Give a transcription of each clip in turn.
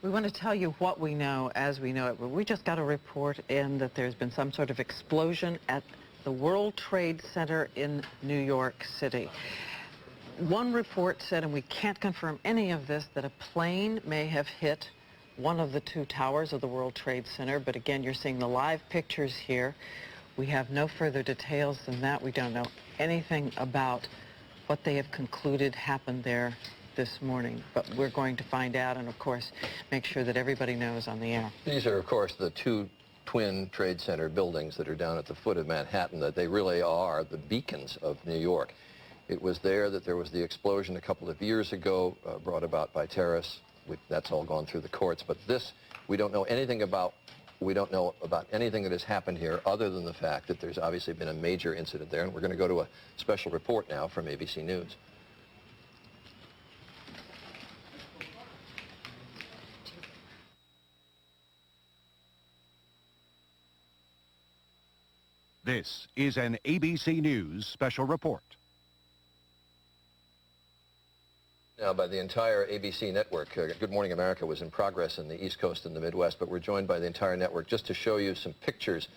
We want to tell you what we know as we know it. We just got a report in that there's been some sort of explosion at the World Trade Center in New York City. One report said, and we can't confirm any of this, that a plane may have hit one of the two towers of the World Trade Center. But again, you're seeing the live pictures here. We have no further details than that. We don't know anything about what they have concluded happened there this morning, but we're going to find out and, of course, make sure that everybody knows on the air. These are, of course, the two twin Trade Center buildings that are down at the foot of Manhattan, that they really are the beacons of New York. It was there that there was the explosion a couple of years ago, brought about by terrorists. That's all gone through the courts, but this, we don't know anything about. We don't know about anything that has happened here other than the fact that there's obviously been a major incident there, and we're going to go to a special report now from ABC News. This is an ABC News special report. Now, by the entire ABC network. Good Morning America was in progress in the East Coast and the Midwest, but we're joined by the entire network just to show you some pictures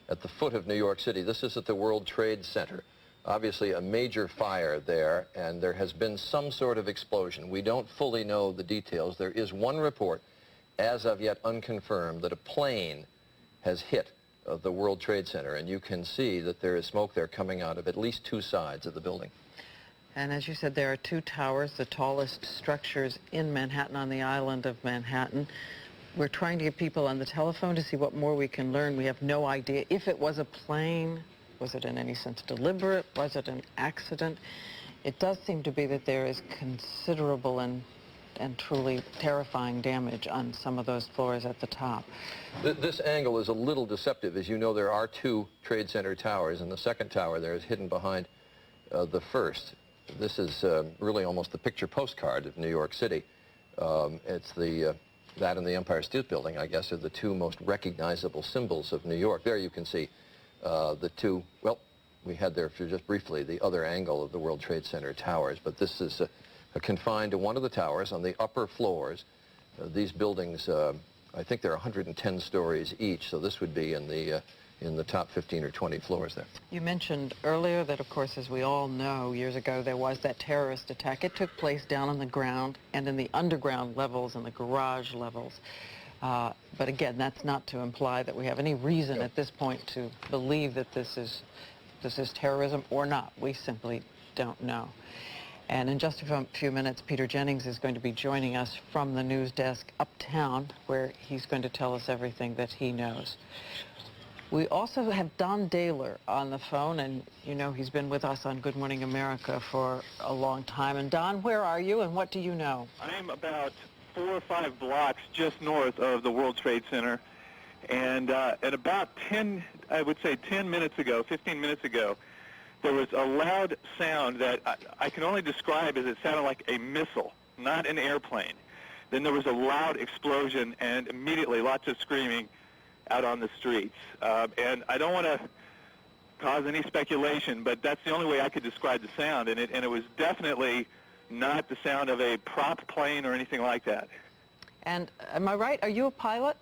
at the foot of New York City. This is at the World Trade Center. Obviously a major fire there, and there has been some sort of explosion. We don't fully know the details. There is one report, as of yet unconfirmed, that a plane has hit the World Trade Center, and you can see that there is smoke there coming out of at least two sides of the building. And as you said, there are two towers, the tallest structures in Manhattan, on the island of Manhattan. We're trying to get people on the telephone to see what more we can learn. We have no idea if it was a plane. Was it in any sense deliberate? Was it an accident? It does seem to be that there is considerable and truly terrifying damage on some of those floors at the top. This angle is a little deceptive. As you know, there are two Trade Center towers, and the second tower there is hidden behind the first. This is really almost the picture postcard of New York City. It's that and the Empire State Building, I guess, are the two most recognizable symbols of New York. There you can see the two, well, we had there for just briefly the other angle of the World Trade Center towers, but this is confined to one of the towers on the upper floors. These buildings, I think they're 110 stories each, so this would be in the top 15 or 20 floors there. You mentioned earlier that, of course, as we all know, years ago there was that terrorist attack. It took place down on the ground and in the underground levels and the garage levels. But again, that's not to imply that we have any reason at this point to believe that this is terrorism or not. We simply don't know. And in just a few minutes, Peter Jennings is going to be joining us from the news desk uptown, where he's going to tell us everything that he knows. We also have Don Daler on the phone, and you know he's been with us on Good Morning America for a long time. And Don, where are you and what do you know? I'm about 4 or 5 blocks just north of the World Trade Center. And at about 10 minutes ago, 15 minutes ago, there was a loud sound that I can only describe as it sounded like a missile, not an airplane. Then there was a loud explosion and immediately lots of screaming out on the streets. And I don't want to cause any speculation, but that's the only way I could describe the sound. And it was definitely not the sound of a prop plane or anything like that. And am I right? Are you a pilot?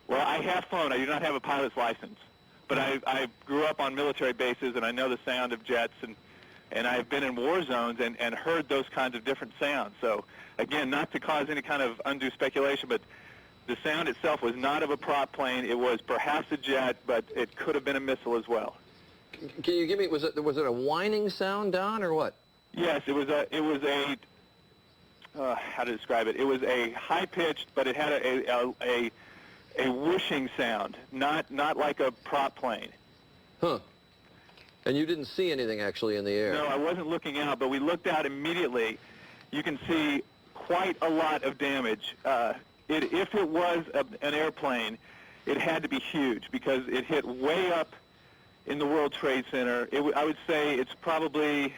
Well, I have flown. I do not have a pilot's license. But I grew up on military bases, and I know the sound of jets, and I've been in war zones and heard those kinds of different sounds. So, again, not to cause any kind of undue speculation, but the sound itself was not of a prop plane. It was perhaps a jet, but it could have been a missile as well. Can you give me, was it a whining sound, Don, or what? Yes, it was a how to describe it? It was a high-pitched, but it had a whooshing sound, not like a prop plane. Huh. And you didn't see anything actually in the air? No, I wasn't looking out, but we looked out immediately. You can see quite a lot of damage. If it was an airplane, it had to be huge because it hit way up in the World Trade Center. I would say it's probably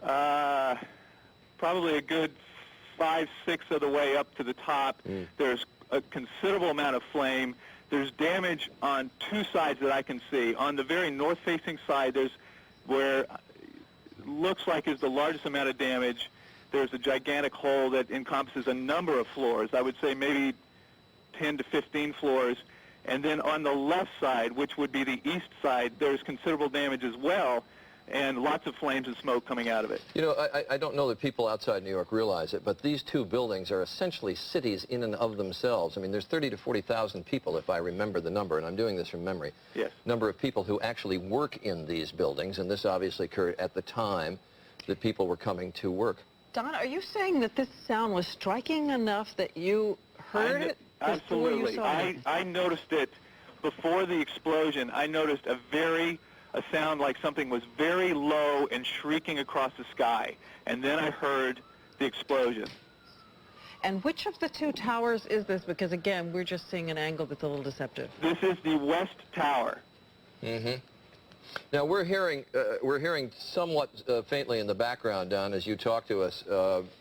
a good 5-6 of the way up to the top. There's a considerable amount of flame. There's damage on two sides that I can see. On the very north-facing side, there's where looks like is the largest amount of damage. there's a gigantic hole that encompasses a number of floors. I would say maybe 10 to 15 floors. And then on the left side, which would be the east side, there's considerable damage as well, and lots of flames and smoke coming out of it. You know, I don't know that people outside New York realize it, but these two buildings are essentially cities in and of themselves. I mean, there's 30 to 40,000 people, if I remember the number, and I'm doing this from memory. Yes. Number of people who actually work in these buildings, and this obviously occurred at the time that people were coming to work. Don, are you saying that this sound was striking enough that you heard it? Absolutely. I noticed it before the explosion. I noticed a sound like something was very low and shrieking across the sky. And then I heard the explosion. And which of the two towers is this? Because, again, we're just seeing an angle that's a little deceptive. This is the West Tower. Mm-hmm. Now, we're hearing somewhat faintly in the background, Don, as you talk to us,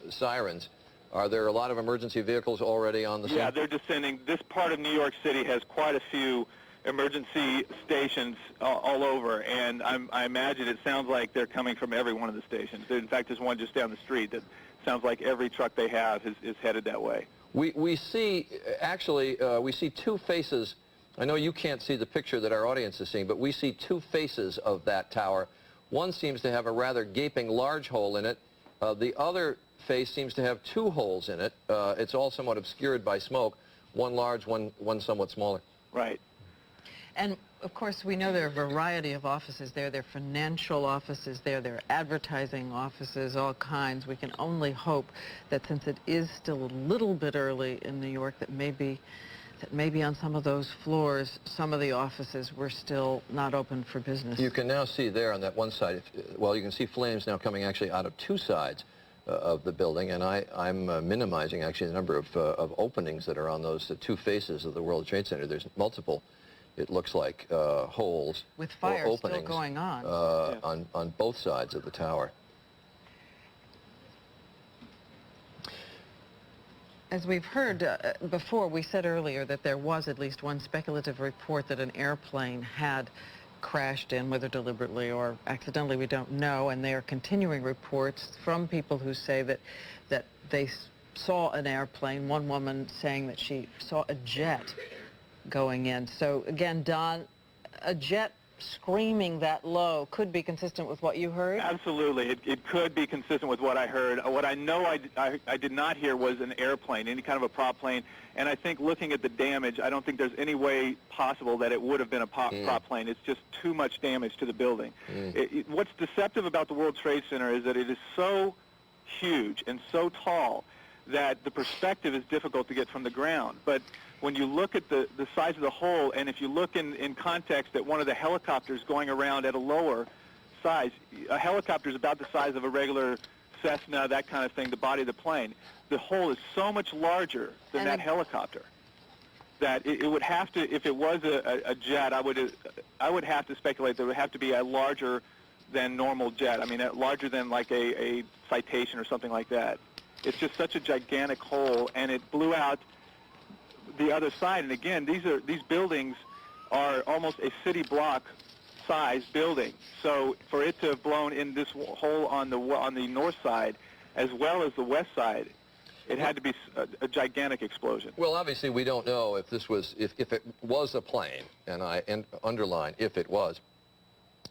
sirens. Are there a lot of emergency vehicles already on the scene? Yeah, they're descending. This part of New York City has quite a few emergency stations all over, and I imagine it sounds like they're coming from every one of the stations. In fact, there's one just down the street that sounds like every truck they have is headed that way. We see, actually, we see two faces. I know you can't see the picture that our audience is seeing, but we see two faces of that tower. One seems to have a rather gaping large hole in it. The other face seems to have two holes in it. It's all somewhat obscured by smoke, one large, one somewhat smaller. Right. And, of course, we know there are a variety of offices there. There are financial offices there. There are advertising offices, all kinds. We can only hope that since it is still a little bit early in New York, that maybe on some of those floors, some of the offices were still not open for business. You can now see there on that one side, well, you can see flames now coming actually out of two sides of the building, and I'm minimizing actually the number of openings that are on those two faces of the World Trade Center. There's multiple, it looks like, holes with fire or openings still going on. On both sides of the tower. As we've heard before, we said earlier that there was at least one speculative report that an airplane had crashed in, whether deliberately or accidentally, we don't know, and there are continuing reports from people who say that they saw an airplane, one woman saying that she saw a jet going in. So again, Don, a jet screaming that low could be consistent with what you heard? Absolutely. It could be consistent with what I heard. What I know I did not hear was an airplane, any kind of a prop plane. And I think looking at the damage, I don't think there's any way possible that it would have been a prop plane. It's just too much damage to the building. What's deceptive about the World Trade Center is that it is so huge and so tall that the perspective is difficult to get from the ground. But when you look at the size of the hole, and if you look in context at one of the helicopters going around at a lower size, a helicopter is about the size of a regular Cessna, that kind of thing, the body of the plane. The hole is so much larger than that helicopter that it would have to, if it was a jet, I would have to speculate that it would have to be a larger than normal jet. I mean, larger than like a Citation or something like that. It's just such a gigantic hole, and it blew out the other side. And again, these buildings are almost a city block size building. So for it to have blown in this hole on the north side as well as the west side, it had to be a gigantic explosion. Well, obviously we don't know if this was if it was a plane, and I underline if it was.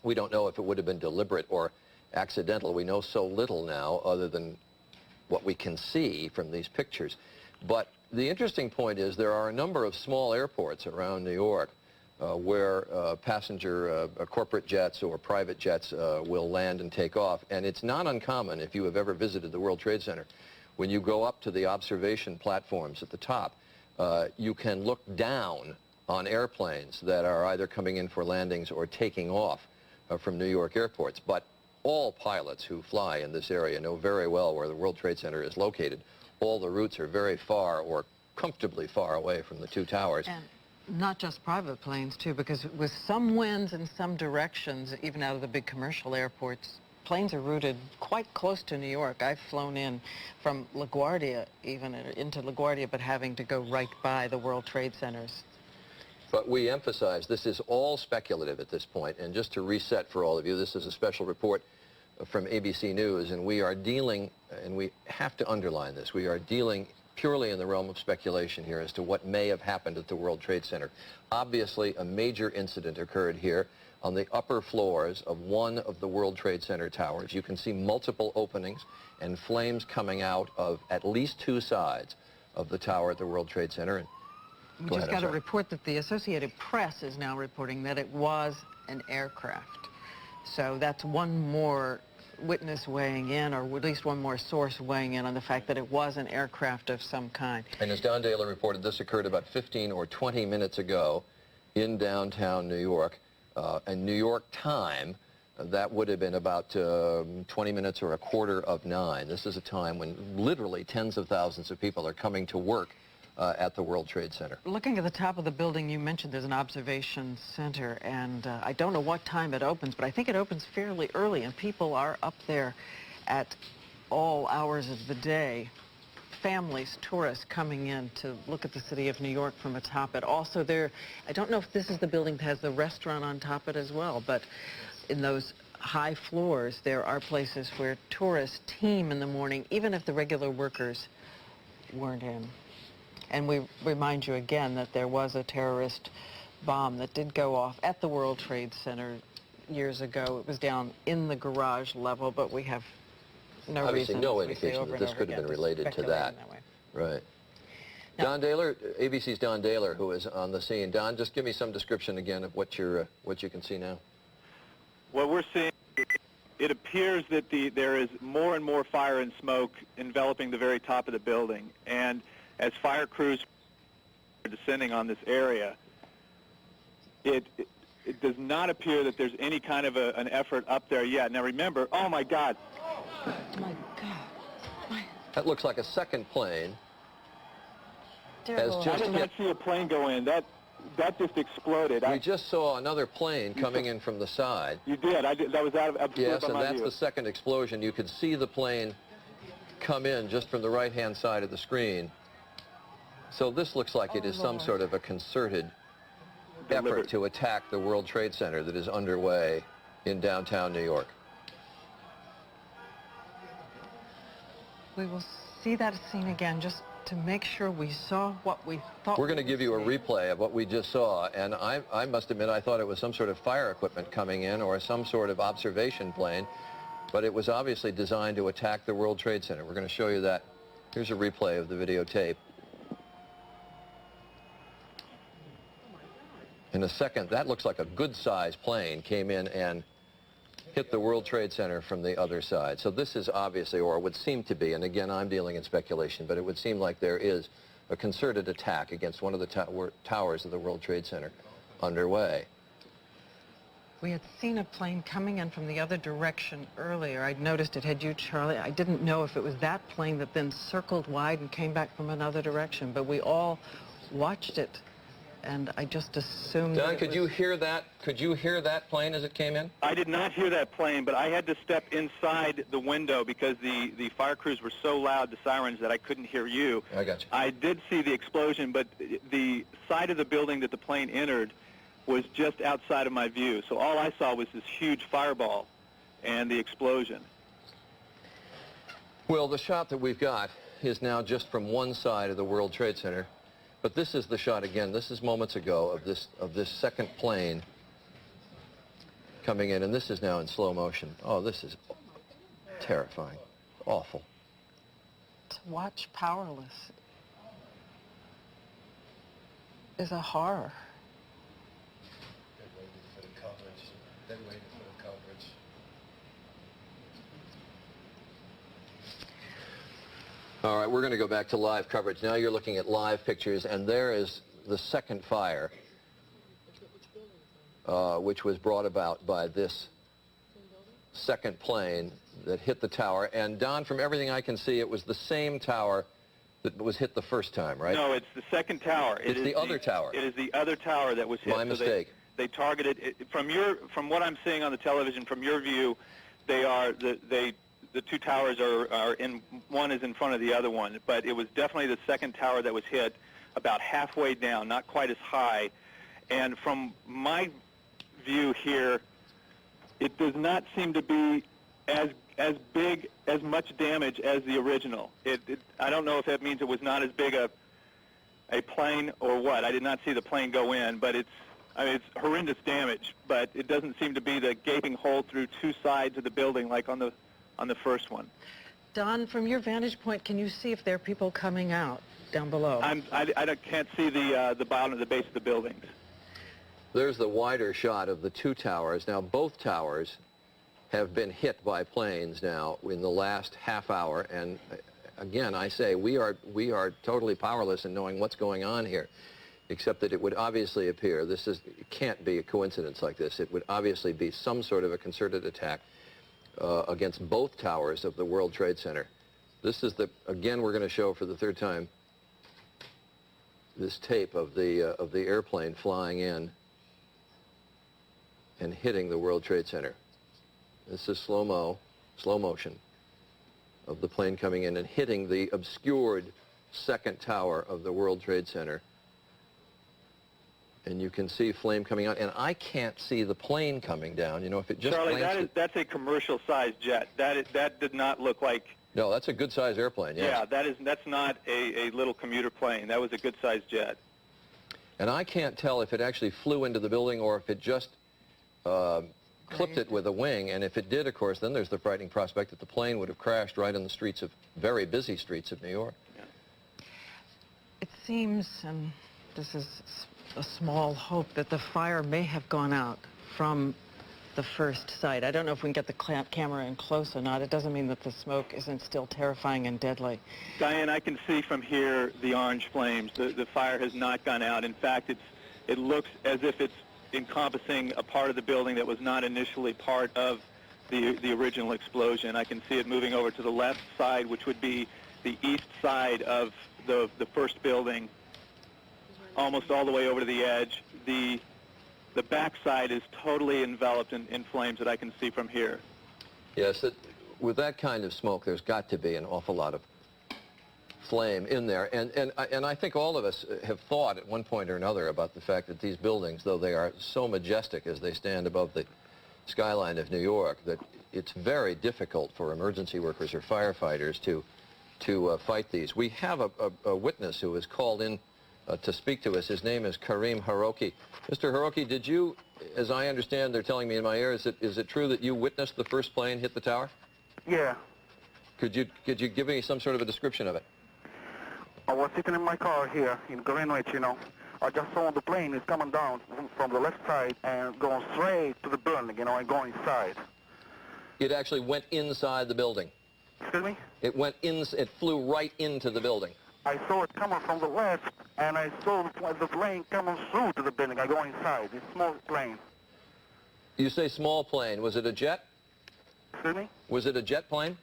We don't know if it would have been deliberate or accidental. We know so little now other than what we can see from these pictures. But the interesting point is there are a number of small airports around New York where passenger corporate jets or private jets will land and take off. And it's not uncommon, if you have ever visited the World Trade Center, when you go up to the observation platforms at the top, you can look down on airplanes that are either coming in for landings or taking off from New York airports. But all pilots who fly in this area know very well where the World Trade Center is located. All the routes are very far or comfortably far away from the two towers. And not just private planes, too, because with some winds in some directions, even out of the big commercial airports, planes are routed quite close to New York. I've flown in from LaGuardia, even into LaGuardia, but having to go right by the World Trade Centers. But we emphasize this is all speculative at this point, and just to reset for all of you, this is a special report from ABC News, and we are dealing, and we have to underline this, we are dealing purely in the realm of speculation here as to what may have happened at the World Trade Center. Obviously, a major incident occurred here on the upper floors of one of the World Trade Center towers. You can see multiple openings and flames coming out of at least two sides of the tower at the World Trade Center. And we just got a report that the Associated Press is now reporting that it was an aircraft. So that's one more witness weighing in, or at least one more source weighing in on the fact that it was an aircraft of some kind. And as Don Dahler reported, this occurred about 15 or 20 minutes ago in downtown New York. And New York time, that would have been about 20 minutes or 8:45. This is a time when literally tens of thousands of people are coming to work at the World Trade Center. Looking at the top of the building, you mentioned there's an observation center, and I don't know what time it opens, but I think it opens fairly early, and people are up there at all hours of the day. Families, tourists coming in to look at the city of New York from atop it. Also there, I don't know if this is the building that has the restaurant on top of it as well, but in those high floors, there are places where tourists team in the morning, even if the regular workers weren't in. And we remind you again that there was a terrorist bomb that did go off at the World Trade Center years ago. It was down in the garage level, but we have no Obviously, reason, no indication that this could have been related to that. Right. Now, Don Dahler, ABC's Don Dahler, who is on the scene. Don, just give me some description again of what you can see now. What we're seeing, it appears that there is more and more fire and smoke enveloping the very top of the building. And as fire crews are descending on this area, it does not appear that there's any kind of an effort up there yet. Now remember, oh my God. Oh my God. That looks like a second plane. I did not see a plane go in. That just exploded. We just saw another plane coming in from the side. You did. That was out of Yes, and that's the second explosion. You could see the plane come in just from the right-hand side of the screen. So this looks like it is some sort of a concerted effort to attack the World Trade Center that is underway in downtown New York. We will see that scene again just to make sure we saw what we thought. We're going to give you a replay of what we just saw, and I must admit I thought it was some sort of fire equipment coming in or some sort of observation plane, but it was obviously designed to attack the World Trade Center. We're going to show you that. Here's a replay of the videotape. In a second, that looks like a good-sized plane came in and hit the World Trade Center from the other side. So this is obviously, or would seem to be, and again, I'm dealing in speculation, but it would seem like there is a concerted attack against one of the towers of the World Trade Center underway. We had seen a plane coming in from the other direction earlier. I'd noticed it. Had you, Charlie? I didn't know if it was that plane that then circled wide and came back from another direction, but we all watched it. And I just assumed. Don, could you hear that? Could you hear that plane as it came in? I did not hear that plane, but I had to step inside the window because the fire crews were so loud, the sirens, that I couldn't hear you. I got you. I did see the explosion, but the side of the building that the plane entered was just outside of my view. So all I saw was this huge fireball and the explosion. Well, the shot that we've got is now just from one side of the World Trade Center. But this is the shot again. This is moments ago of this second plane coming in, and this is now in slow motion. Oh, this is terrifying, awful. To watch powerless is a horror. Dead waiting for the coverage. All right, we're going to go back to live coverage. Now you're looking at live pictures, and there is the second fire, which was brought about by this second plane that hit the tower. And Don, from everything I can see, it was the same tower that was hit the first time, right? No, it's the second tower. It's the other tower. It is the other tower that was hit. My mistake. They targeted it, from what I'm seeing on the television, from your view, the two towers are in, one is in front of the other one, but it was definitely the second tower that was hit about halfway down, not quite as high. And from my view here, it does not seem to be as big, as much damage as the original. I don't know if that means it was not as big a plane or what. I did not see the plane go in, but it's horrendous damage. But it doesn't seem to be the gaping hole through two sides of the building like on the first one. Don, from your vantage point, can you see if there are people coming out down below? I can't see the bottom of the base of the buildings. There's the wider shot of the two towers. Now, both towers have been hit by planes now in the last half hour, and again, I say we are totally powerless in knowing what's going on here, except that it would obviously appear, it can't be a coincidence like this, it would obviously be some sort of a concerted attack against both towers of the World Trade Center. This is again, we're going to show for the third time this tape of the airplane flying in and hitting the World Trade Center. This is slow motion of the plane coming in and hitting the obscured second tower of the World Trade Center. And you can see flame coming out, and I can't see the plane coming down. You know, if it just Charlie, that's a commercial-sized jet. That did not look like. No, that's a good-sized airplane. Yes. Yeah, that's not a little commuter plane. That was a good-sized jet. And I can't tell if it actually flew into the building or if it just clipped it with a wing. And if it did, of course, then there's the frightening prospect that the plane would have crashed right in the streets of very busy streets of New York. Yeah. It seems, and this is a small hope, that the fire may have gone out from the first site. I don't know if we can get the camera in close or not. It doesn't mean that the smoke isn't still terrifying and deadly. Diane, I can see from here the orange flames. The fire has not gone out. In fact, it looks as if it's encompassing a part of the building that was not initially part of the original explosion. I can see it moving over to the left side, which would be the east side of the first building, almost all the way over to the edge. The back side is totally enveloped in flames that I can see from here. Yes, with that kind of smoke, there's got to be an awful lot of flame in there. And I think all of us have thought at one point or another about the fact that these buildings, though they are so majestic as they stand above the skyline of New York, that it's very difficult for emergency workers or firefighters to fight these. We have a witness who was called in to speak to us. His name is Karim Haroki. Mr. Haroki, did you, as I understand, they're telling me in my ear, is it true that you witnessed the first plane hit the tower? Yeah. Could you give me some sort of a description of it? I was sitting in my car here in Greenwich, you know. I just saw the plane is coming down from the left side and going straight to the building, you know, and going inside. It actually went inside the building? Excuse me? It flew right into the building? I saw it coming from the left, and I saw the plane coming through to the building. I go inside. It's a small plane. You say small plane. Was it a jet? Excuse me? Was it a jet plane?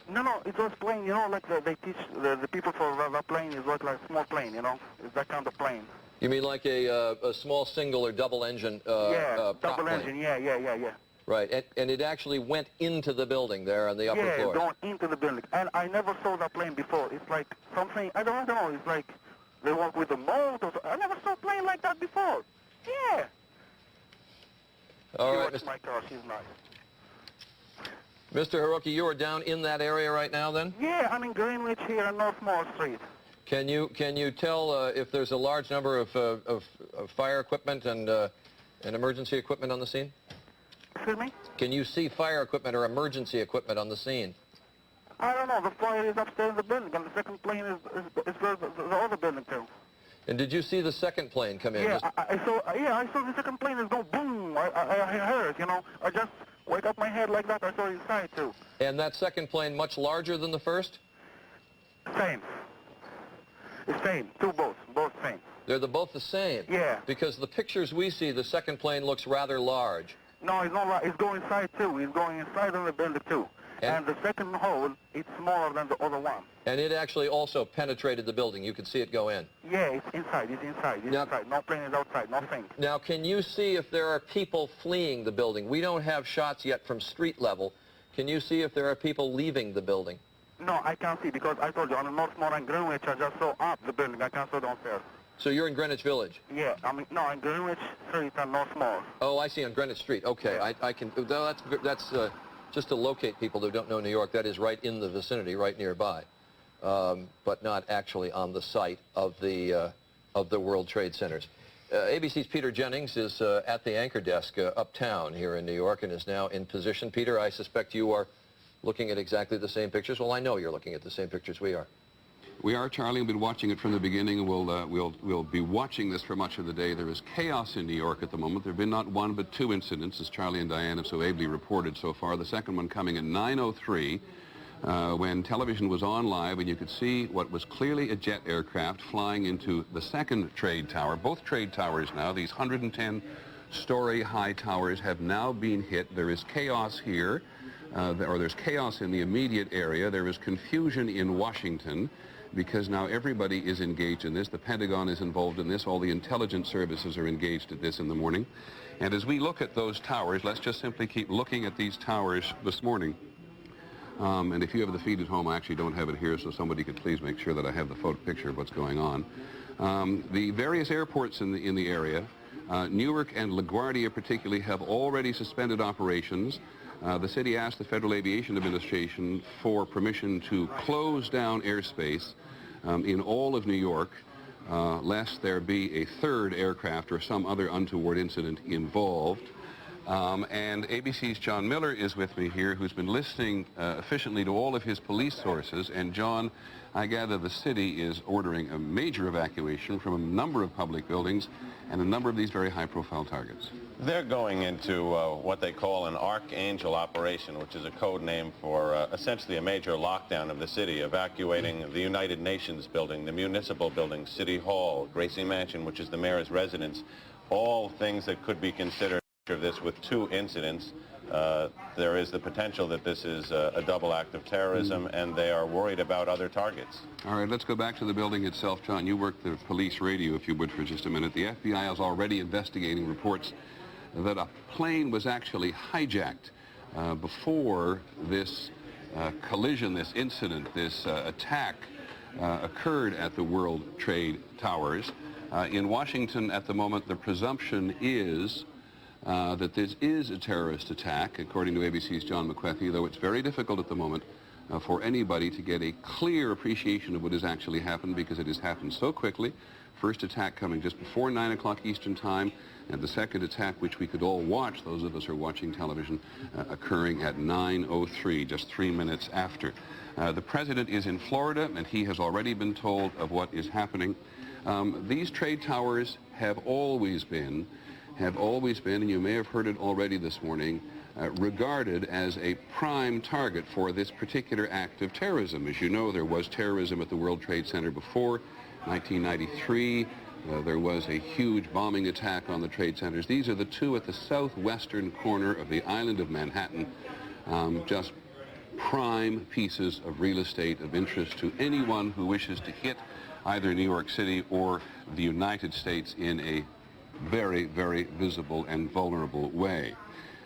No, it was plane, you know, like they teach the people for the plane is like small plane, you know. It's that kind of plane. You mean like a small single or double engine yeah, double plane. engine, yeah. Right, and it actually went into the building there on the upper floor. Yeah, going into the building. And I never saw that plane before. It's like something, I don't know, it's like they work with the motor. I never saw a plane like that before. Yeah. All right, She works my car, she's nice. Mr. Haroki, you are down in that area right now then? Yeah, I'm in Greenwich here on North Mall Street. Can you tell if there's a large number of fire equipment and emergency equipment on the scene? Excuse me? Can you see fire equipment or emergency equipment on the scene? I don't know. The fire is upstairs in the building, and the second plane is the other building too. And did you see the second plane come in? Yeah, I saw the second plane is go boom. I heard, you know. I just wake up my head like that. I saw it inside too. And that second plane much larger than the first? Same. It's same. Both same. They're both the same? Yeah. Because the pictures we see, the second plane looks rather large. No, it's not right. It's going inside too. It's going inside of the building too. And the second hole, it's smaller than the other one. And it actually also penetrated the building. You could see it go in. Yeah, it's inside. It's inside. It's inside. No plane is outside. Nothing. Now, can you see if there are people fleeing the building? We don't have shots yet from street level. Can you see if there are people leaving the building? No, I can't see because I told you on the North Mall and Greenwich, I just saw up the building. I can't see downstairs. So you're in Greenwich Village? Yeah, no, in Greenwich Street and North Mall. Oh, I see, on Greenwich Street. Okay, yeah. I can. That's just to locate people who don't know New York, that is right in the vicinity, right nearby, but not actually on the site of the World Trade Centers. ABC's Peter Jennings is at the anchor desk uptown here in New York and is now in position. Peter, I suspect you are looking at exactly the same pictures. Well, I know you're looking at the same pictures we are. We are, Charlie. We've been watching it from the beginning, and we'll be watching this for much of the day. There is chaos in New York at the moment. There have been not one but two incidents, as Charlie and Diane have so ably reported so far. The second one coming at 9:03, when television was on live, and you could see what was clearly a jet aircraft flying into the second trade tower. Both trade towers now, these 110-story high towers, have now been hit. There is chaos here, or there's chaos in the immediate area. There is confusion in Washington, because now everybody is engaged in this. The Pentagon is involved in this. All the intelligence services are engaged at this in the morning. And as we look at those towers, let's just simply keep looking at these towers this morning. And if you have the feed at home, I actually don't have it here, so somebody could please make sure that I have the picture of what's going on. The various airports in the area, Newark and LaGuardia particularly, have already suspended operations. The city asked the Federal Aviation Administration for permission to close down airspace in all of New York, lest there be a third aircraft or some other untoward incident involved. And ABC's John Miller is with me here, who's been listening efficiently to all of his police sources. And John, I gather the city is ordering a major evacuation from a number of public buildings and a number of these very high-profile targets. They're going into what they call an Archangel operation, which is a code name for essentially a major lockdown of the city, evacuating the United Nations building, the municipal building, City Hall, Gracie Mansion, which is the mayor's residence, all things that could be considered of this with two incidents. There is the potential that this is a double act of terrorism, and they are worried about other targets. All right, let's go back to the building itself. John, you work the police radio, if you would, for just a minute. The FBI is already investigating reports that a plane was actually hijacked before this collision, this incident, this attack occurred at the World Trade Towers. In Washington at the moment, the presumption is that this is a terrorist attack, according to ABC's John McWethy, though it's very difficult at the moment for anybody to get a clear appreciation of what has actually happened, because it has happened so quickly. First attack coming just before 9 o'clock Eastern Time, and the second attack, which we could all watch, those of us who are watching television, occurring at 9:03, just 3 minutes after. The president is in Florida, and he has already been told of what is happening. These trade towers have always been, and you may have heard it already this morning, regarded as a prime target for this particular act of terrorism. As you know, there was terrorism at the World Trade Center before 1993. There was a huge bombing attack on the trade centers. These are the two at the southwestern corner of the island of Manhattan, just prime pieces of real estate of interest to anyone who wishes to hit either New York City or the United States in a very, very visible and vulnerable way.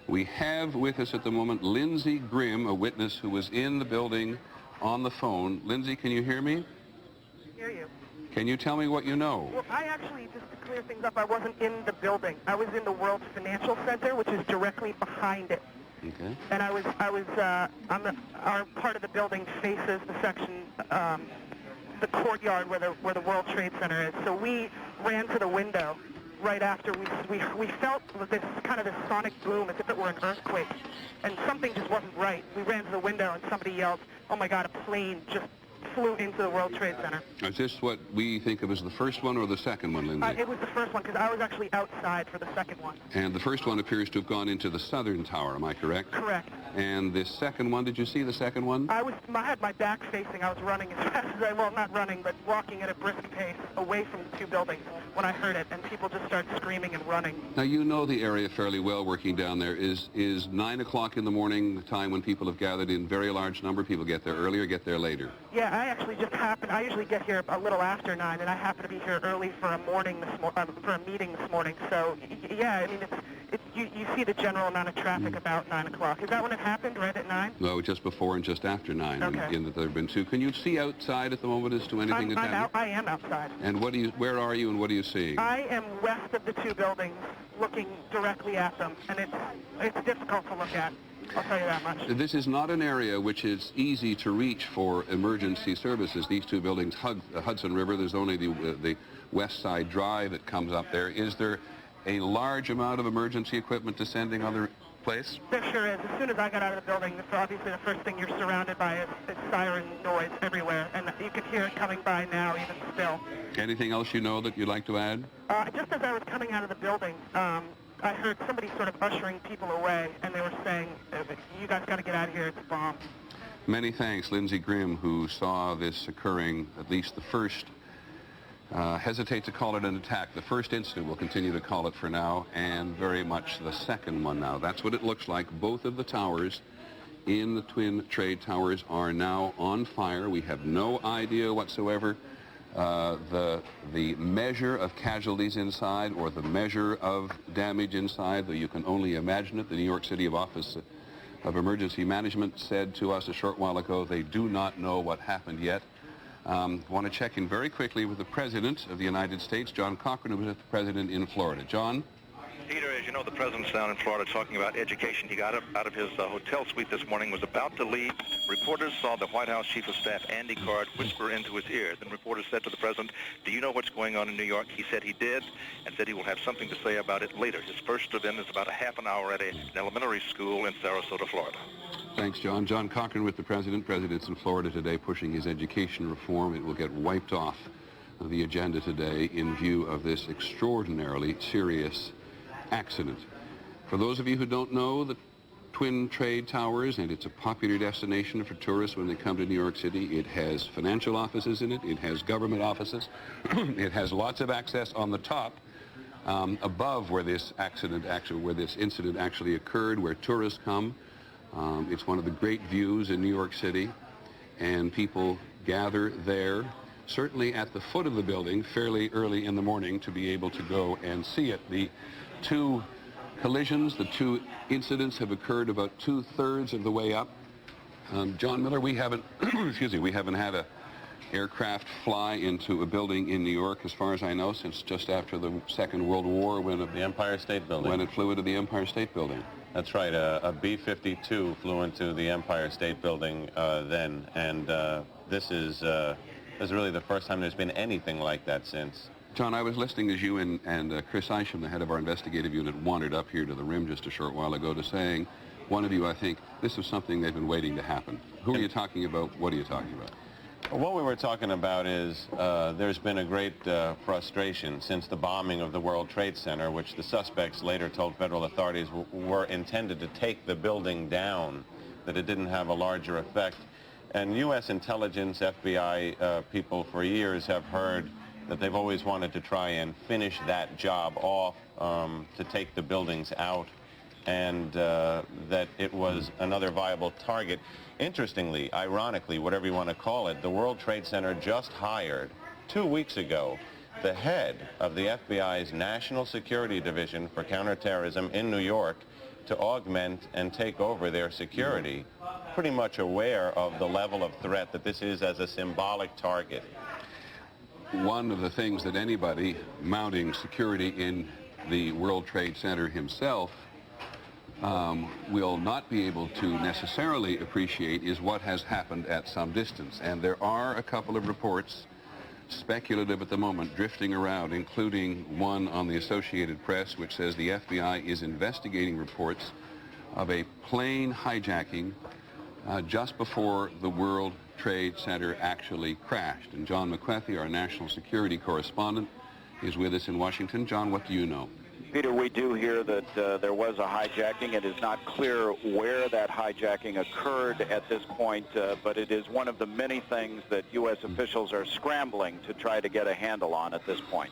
We have with us at the moment Lindsey Grimm, a witness who was in the building on the phone. Lindsey, can you hear me? I hear you. Can you tell me what you know? Well, I actually, just to clear things up, I wasn't in the building. I was in the World Financial Center, which is directly behind it. Okay. And our part of the building faces the section, the courtyard where the World Trade Center is. So we ran to the window right after we felt this kind of this sonic boom as if it were an earthquake, and something just wasn't right. We ran to the window and somebody yelled, "Oh my God, a plane just flew into the World Trade Center." Is this what we think of as the first one or the second one, Lindsey? It was the first one, because I was actually outside for the second one. And the first one appears to have gone into the southern tower, am I correct? Correct. And the second one, did you see the second one? I had my back facing. I was running as fast as well, not running, but walking at a brisk pace away from the two buildings when I heard it, and people just started screaming and running. Now, you know the area fairly well working down there. Is 9 o'clock in the morning the time when people have gathered in very large number? People get there earlier, get there later? Yeah, I actually just happened. I usually get here a little after 9, and I happen to be here early for a meeting this morning. So, yeah, I mean, you see the general amount of traffic about 9 o'clock. Is that when it happened, right at 9? No, just before and just after 9. Okay. In that there have been two. Can you see outside at the moment as to anything that's happening? I am outside. And where are you and what are you seeing? I am west of the two buildings, looking directly at them, and it's difficult to look at. I'll tell you that much. This is not an area which is easy to reach for emergency services. These two buildings hug the Hudson River. There's only the West Side Drive that comes up there. Is there a large amount of emergency equipment descending on the place? There sure is. As soon as I got out of the building, obviously the first thing you're surrounded by is siren noise everywhere, and you can hear it coming by now even still. Anything else you know that you'd like to add? Just as I was coming out of the building, I heard somebody sort of ushering people away, and they were saying, you guys got to get out of here, it's a bomb. Many thanks, Lindsey Grimm, who saw this occurring, at least the first, hesitate to call it an attack. The first incident, we'll continue to call it for now, and very much the second one now. That's what it looks like. Both of the towers in the Twin Trade Towers are now on fire. We have no idea whatsoever the measure of casualties inside or the measure of damage inside, though you can only imagine it. The New York City Office of Emergency Management said to us a short while ago they do not know what happened yet. Want to check in very quickly with the President of the United States, John Cochrane, who was the President in Florida. John? Peter, as you know, the President's down in Florida talking about education. He got up out of his hotel suite this morning, was about to leave. Reporters saw the White House Chief of Staff, Andy Card, whisper into his ear. Then reporters said to the President, do you know what's going on in New York? He said he did, and said he will have something to say about it later. His first event is about a half an hour at an elementary school in Sarasota, Florida. Thanks, John. John Cochrane with the President. President's in Florida today pushing his education reform. It will get wiped off of the agenda today in view of this extraordinarily serious accident. For those of you who don't know, the Twin Trade Towers, and it's a popular destination for tourists when they come to New York City. It has financial offices in it. It has government offices. It has lots of access on the top, above where this incident actually occurred, where tourists come. It's one of the great views in New York City, and people gather there, certainly at the foot of the building, fairly early in the morning to be able to go and see it. The two collisions, the two incidents have occurred about 2/3 of the way up. John Miller, we haven't, we haven't had a aircraft fly into a building in New York, as far as I know, since just after the Second World War, when The Empire State Building. When it flew into the Empire State Building. That's right. A B-52 flew into the Empire State Building then, and this is really the first time there's been anything like that since. John, I was listening as you and Chris Isham, the head of our investigative unit, wandered up here to the rim just a short while ago to saying, one of you, I think, this was something they've been waiting to happen. Who are you talking about? What are you talking about? What we were talking about is there's been a great frustration since the bombing of the World Trade Center, which the suspects later told federal authorities were intended to take the building down, that it didn't have a larger effect. And U.S. intelligence, FBI people for years have heard that they've always wanted to try and finish that job off, to take the buildings out, and that it was another viable target. Interestingly, ironically, whatever you want to call it, the World Trade Center just hired 2 weeks ago the head of the FBI's National Security Division for Counterterrorism in New York to augment and take over their security, pretty much aware of the level of threat that this is as a symbolic target. One of the things that anybody mounting security in the World Trade Center himself will not be able to necessarily appreciate is what has happened at some distance. And there are a couple of reports, speculative at the moment, drifting around, including one on the Associated Press, which says the FBI is investigating reports of a plane hijacking just before the World Trade Center actually crashed. And John McWethy, our national security correspondent, is with us in Washington. John, what do you know? Peter, we do hear that there was a hijacking. It is not clear where that hijacking occurred at this point, but it is one of the many things that U.S. officials are scrambling to try to get a handle on at this point.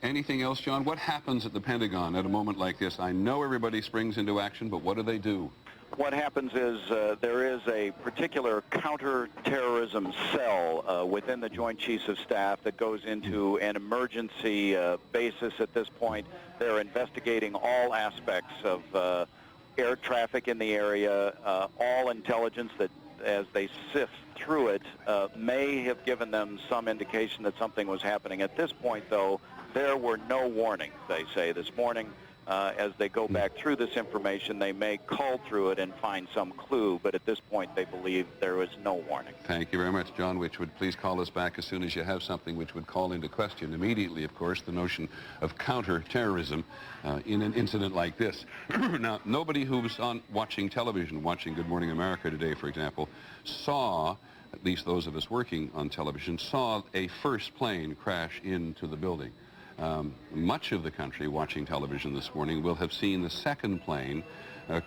Anything else, John? What happens at the Pentagon at a moment like this? I know everybody springs into action, but what do? What happens is there is a particular counterterrorism cell within the Joint Chiefs of Staff that goes into an emergency basis at this point. They're investigating all aspects of air traffic in the area, all intelligence that, as they sift through it, may have given them some indication that something was happening. At this point, though, there were no warnings, they say. This morning, As they go back through this information, they may call through it and find some clue, but at this point they believe there is no warning. Thank you very much, John Whichwood. Please call us back as soon as you have something which would call into question immediately, of course, the notion of counterterrorism in an incident like this. Now, nobody who was watching television, watching Good Morning America today, for example, saw, at least those of us working on television, saw a first plane crash into the building. Much of the country watching television this morning will have seen the second plane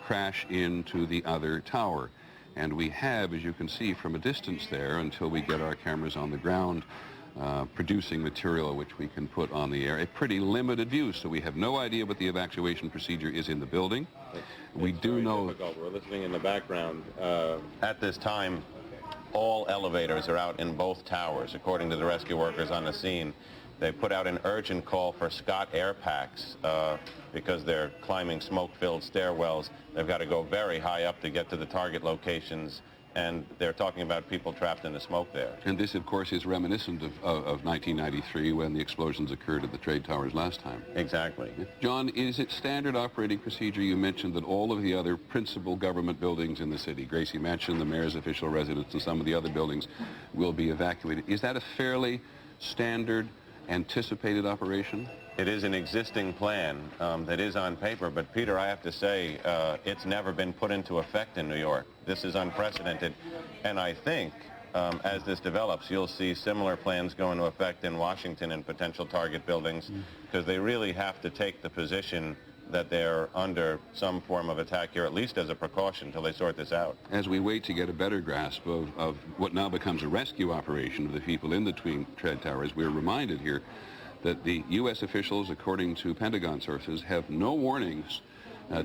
crash into the other tower. And we have, as you can see from a distance there, until we get our cameras on the ground producing material which we can put on the air, a pretty limited view. So we have no idea what the evacuation procedure is in the building. We do know... We're listening in the background. At this time, all elevators are out in both towers, according to the rescue workers on the scene. They put out an urgent call for Scott air packs because they're climbing smoke-filled stairwells. They've got to go very high up to get to the target locations, and they're talking about people trapped in the smoke there. And this, of course, is reminiscent of 1993 when the explosions occurred at the trade towers last time. Exactly. John, is it standard operating procedure? You mentioned that all of the other principal government buildings in the city, Gracie Mansion, the mayor's official residence, and some of the other buildings will be evacuated. Is that a fairly standard anticipated operation? It is an existing plan that is on paper, but Peter, I have to say, it's never been put into effect in New York. This is unprecedented, and I think as this develops, you'll see similar plans go into effect in Washington and potential target buildings, because they really have to take the position that they're under some form of attack here, at least as a precaution, until they sort this out. As we wait to get a better grasp of what now becomes a rescue operation of the people in the twin trade towers, we're reminded here that the U.S. officials, according to Pentagon sources, have no warnings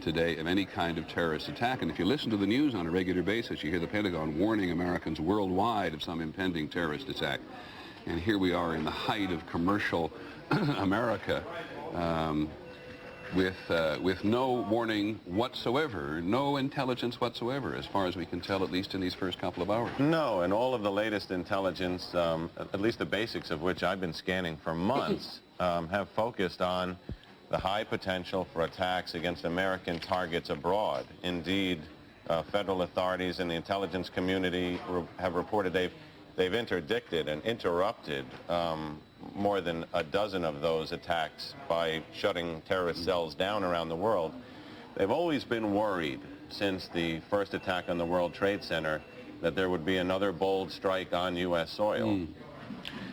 today of any kind of terrorist attack. And if you listen to the news on a regular basis, you hear the Pentagon warning Americans worldwide of some impending terrorist attack. And here we are in the height of commercial America, with no warning whatsoever, no intelligence whatsoever, as far as we can tell, at least in these first couple of hours. No, and all of the latest intelligence, at least the basics of which I've been scanning for months, have focused on the high potential for attacks against American targets abroad. Indeed, federal authorities and the intelligence community have reported they've interdicted and interrupted more than a dozen of those attacks by shutting terrorist cells down around the world. They've always been worried since the first attack on the World Trade Center that there would be another bold strike on U.S. soil.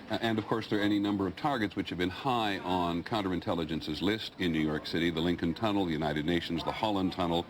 And, of course, there are any number of targets which have been high on counterintelligence's list in New York City: the Lincoln Tunnel, the United Nations, the Holland Tunnel,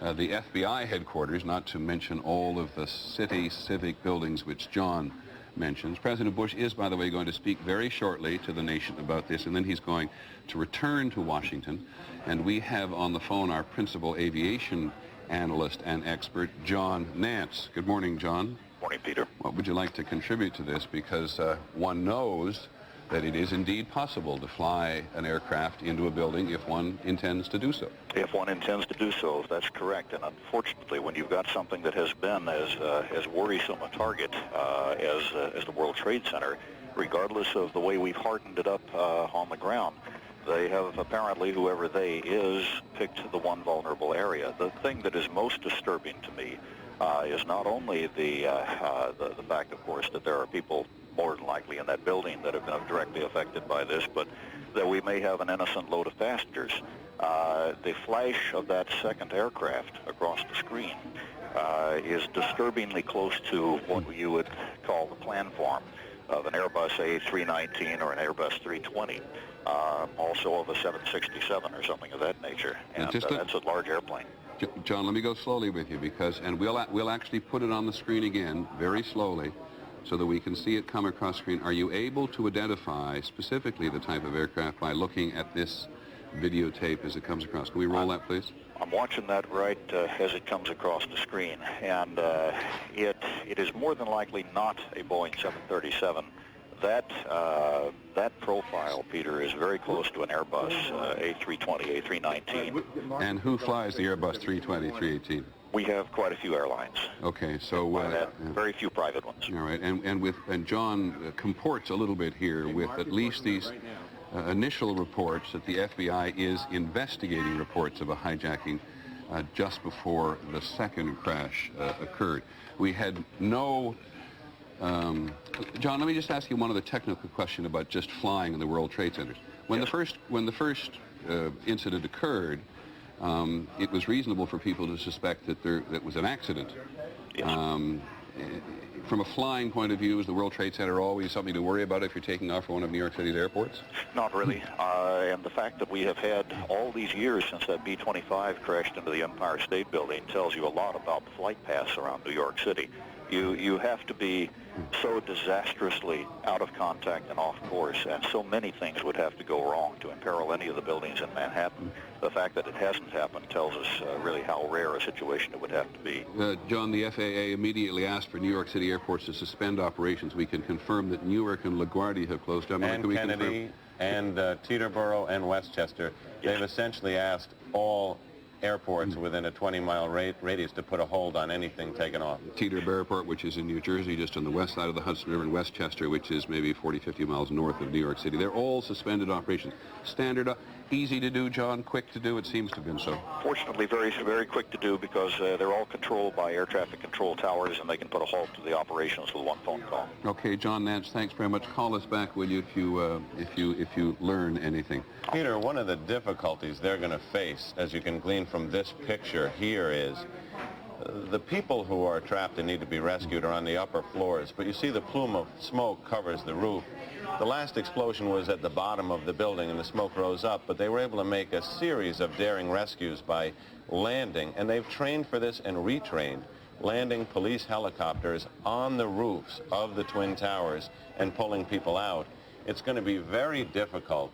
the FBI headquarters, not to mention all of the city civic buildings which John mentions. President Bush is, by the way, going to speak very shortly to the nation about this, and then he's going to return to Washington. And we have on the phone our principal aviation analyst and expert, John Nance. Good morning, John. Morning, Peter. What would you like to contribute to this? Because one knows that it is indeed possible to fly an aircraft into a building if one intends to do so. If one intends to do so, that's correct. And unfortunately, when you've got something that has been as worrisome a target as the World Trade Center, regardless of the way we've hardened it up on the ground, they have apparently, whoever they is, picked the one vulnerable area. The thing that is most disturbing to me is not only the fact, of course, that there are people more than likely in that building that have been directly affected by this, but that we may have an innocent load of passengers. The flash of that second aircraft across the screen is disturbingly close to what you would call the planform of an Airbus A319 or an Airbus 320, also of a 767 or something of that nature. And that's a large airplane. John, let me go slowly with you, and we'll actually put it on the screen again very slowly so that we can see it come across screen. Are you able to identify specifically the type of aircraft by looking at this videotape as it comes across? Can we roll that, please? I'm watching that right as it comes across the screen, and it is more than likely not a Boeing 737. That profile, Peter, is very close to an Airbus A320, A319. And who flies the Airbus 320, 318? We have quite a few airlines. Okay, so very few private ones. All right, and John comports a little bit here with at least these initial reports that the FBI is investigating reports of a hijacking just before the second crash occurred. We had no... John, let me just ask you one other technical question about just flying in the World Trade Centers. When the first incident occurred, it was reasonable for people to suspect that that was an accident. Yes. From a flying point of view, is the World Trade Center always something to worry about if you're taking off from one of New York City's airports? Not really. And the fact that we have had all these years since that B-25 crashed into the Empire State Building tells you a lot about the flight paths around New York City. You have to be so disastrously out of contact and off course, and so many things would have to go wrong to imperil any of the buildings in Manhattan. The fact that it hasn't happened tells us really how rare a situation it would have to be. John, the FAA immediately asked for New York City airports to suspend operations. We can confirm that Newark and LaGuardia have closed down. And Kennedy and Teterboro and Westchester, Yes. they've essentially asked all airports within a 20-mile radius to put a hold on anything taken off. Teterboro Airport, which is in New Jersey, just on the west side of the Hudson River, and Westchester, which is maybe 40, 50 miles north of New York City. They're all suspended operations. Standard, easy to do, John, quick to do, it seems to have been so. Fortunately, very, very quick to do because they're all controlled by air traffic control towers, and they can put a halt to the operations with one phone call. Okay, John Nance, thanks very much. Call us back, will you, if you learn anything. Peter, one of the difficulties they're going to face, as you can glean from this picture here, is the people who are trapped and need to be rescued are on the upper floors, but you see the plume of smoke covers the roof. The last explosion was at the bottom of the building and the smoke rose up, but they were able to make a series of daring rescues by landing, and they've trained for this and retrained, landing police helicopters on the roofs of the Twin Towers and pulling people out. It's going to be very difficult,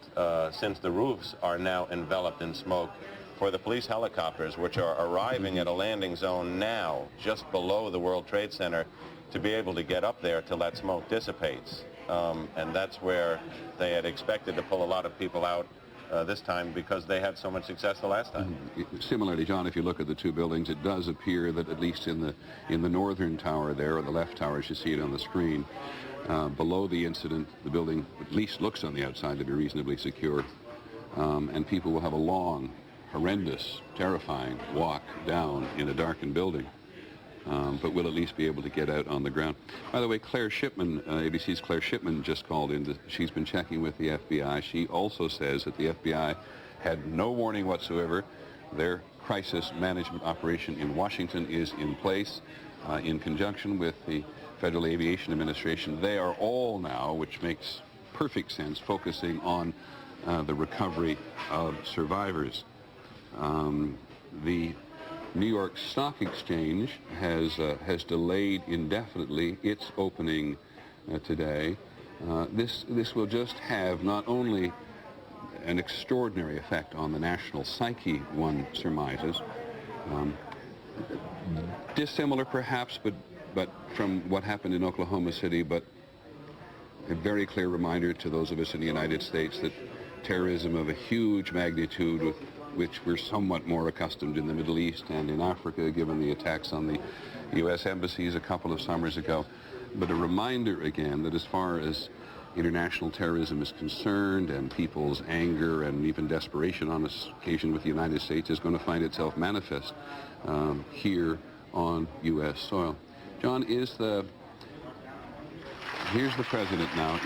since the roofs are now enveloped in smoke, for the police helicopters, which are arriving at a landing zone now, just below the World Trade Center, to be able to get up there till that smoke dissipates. And that's where they had expected to pull a lot of people out this time because they had so much success the last time. Similarly, John, if you look at the two buildings, it does appear that at least in the northern tower there, or the left tower as you see it on the screen, below the incident, the building at least looks on the outside to be reasonably secure, and people will have a long, horrendous, terrifying walk down in a darkened building, but will at least be able to get out on the ground. By the way, Claire Shipman, ABC's Claire Shipman just called in. She's been checking with the FBI. She also says that the FBI had no warning whatsoever. Their crisis management operation in Washington is in place in conjunction with the Federal Aviation Administration. They are all now, which makes perfect sense, focusing on the recovery of survivors. The New York Stock Exchange has delayed indefinitely its opening today. This will just have not only an extraordinary effect on the national psyche, one surmises, dissimilar perhaps, but from what happened in Oklahoma City, but a very clear reminder to those of us in the United States that terrorism of a huge magnitude, with which we're somewhat more accustomed in the Middle East and in Africa, given the attacks on the U.S. embassies a couple of summers ago. But a reminder again that as far as international terrorism is concerned, and people's anger and even desperation on this occasion with the United States is going to find itself manifest here on U.S. soil. John, here's the president now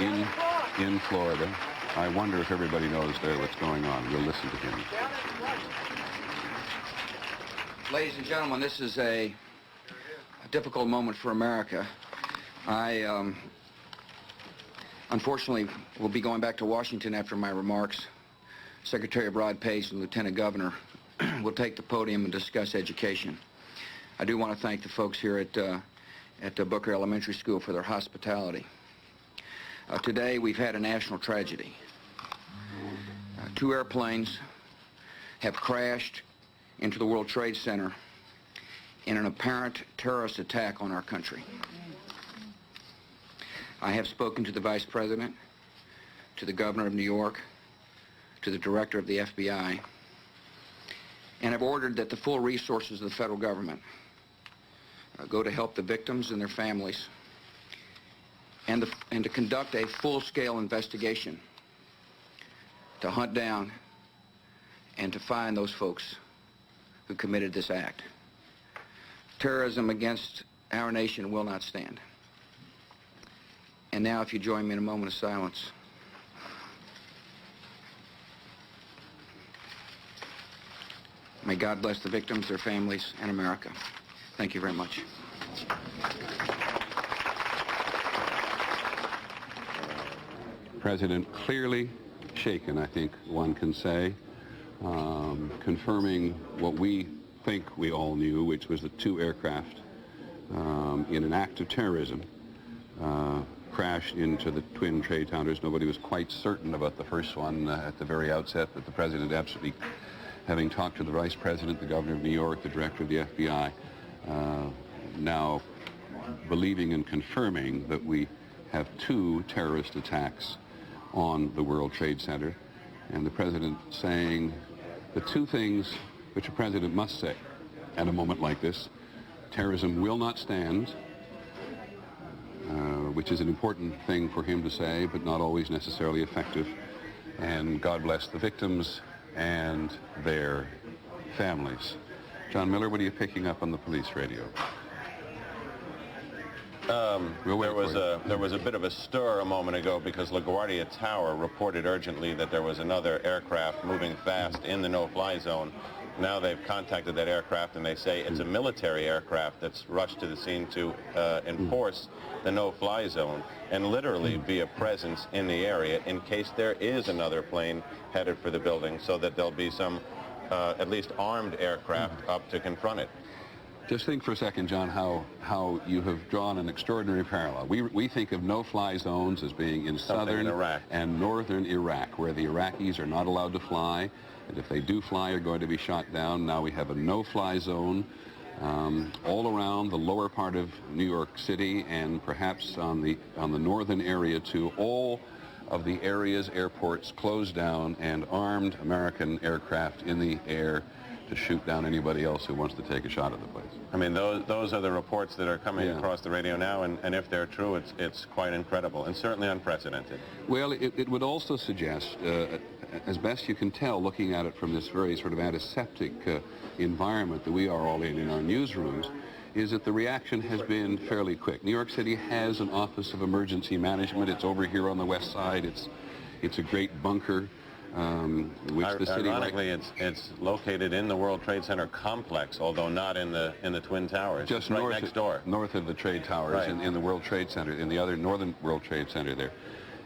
in Florida. I wonder if everybody knows there what's going on. We'll listen to him. Ladies and gentlemen, this is a difficult moment for America. I, unfortunately, will be going back to Washington after my remarks. Secretary of Rod Pace and Lieutenant Governor will take the podium and discuss education. I do want to thank the folks here at Booker Elementary School for their hospitality. Today, we've had a national tragedy. Two airplanes have crashed into the World Trade Center in an apparent terrorist attack on our country. I have spoken to the Vice President, to the Governor of New York, to the Director of the FBI, and have ordered that the full resources of the federal government go to help the victims and their families, and to conduct a full-scale investigation to hunt down and to find those folks who committed this act. Terrorism against our nation will not stand. And now, if you join me in a moment of silence. May God bless the victims, their families, and America. Thank you very much. President clearly shaken, I think one can say, confirming what we think we all knew, which was that 2 aircraft in an act of terrorism crashed into the twin trade towers. Nobody was quite certain about the first one at the very outset, but the president absolutely, having talked to the vice president, the governor of New York, the director of the FBI, now believing and confirming that we have 2 terrorist attacks on the World Trade Center, and the president saying the 2 things which a president must say at a moment like this: terrorism will not stand, which is an important thing for him to say, but not always necessarily effective, and God bless the victims and their families. John Miller, what are you picking up on the police radio? There was a bit of a stir a moment ago because LaGuardia Tower reported urgently that there was another aircraft moving fast in the no-fly zone. Now they've contacted that aircraft and they say it's a military aircraft that's rushed to the scene to enforce the no-fly zone and literally be a presence in the area in case there is another plane headed for the building, so that there'll be some at least armed aircraft up to confront it. Just think for a second, John, how you have drawn an extraordinary parallel. We think of no-fly zones as being in southern Iraq and northern Iraq, where the Iraqis are not allowed to fly, and if they do fly, are going to be shot down. Now we have a no-fly zone all around the lower part of New York City, and perhaps on the northern area too. All of the areas, airports closed down, and armed American aircraft in the air to shoot down anybody else who wants to take a shot at the place. I mean, those are the reports that are coming across the radio now, and if they're true, it's quite incredible and certainly unprecedented. Well, it would also suggest, as best you can tell, looking at it from this very sort of antiseptic environment that we are all in our newsrooms, is that the reaction has been fairly quick. New York City has an Office of Emergency Management. It's over here on the west side. It's a great bunker. Which the city, ironically, it's located in the World Trade Center complex, although not in the Twin Towers. Just right north, next door. North of the Trade Towers, right. in the World Trade Center, in the other northern World Trade Center there.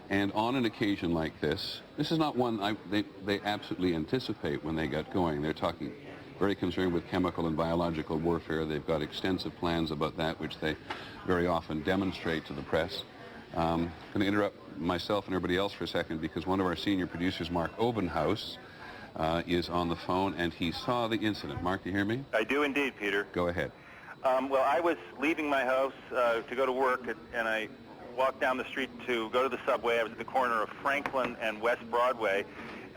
And on an occasion like this is not one they absolutely anticipate when they got going. They're talking very concerned with chemical and biological warfare. They've got extensive plans about that, which they very often demonstrate to the press. I'm going to interrupt myself and everybody else for a second because one of our senior producers, Mark Obenhaus, is on the phone, and he saw the incident. Mark, do you hear me? I do indeed, Peter. Go ahead. Well, I was leaving my house to go to work, and I walked down the street to go to the subway. I was at the corner of Franklin and West Broadway,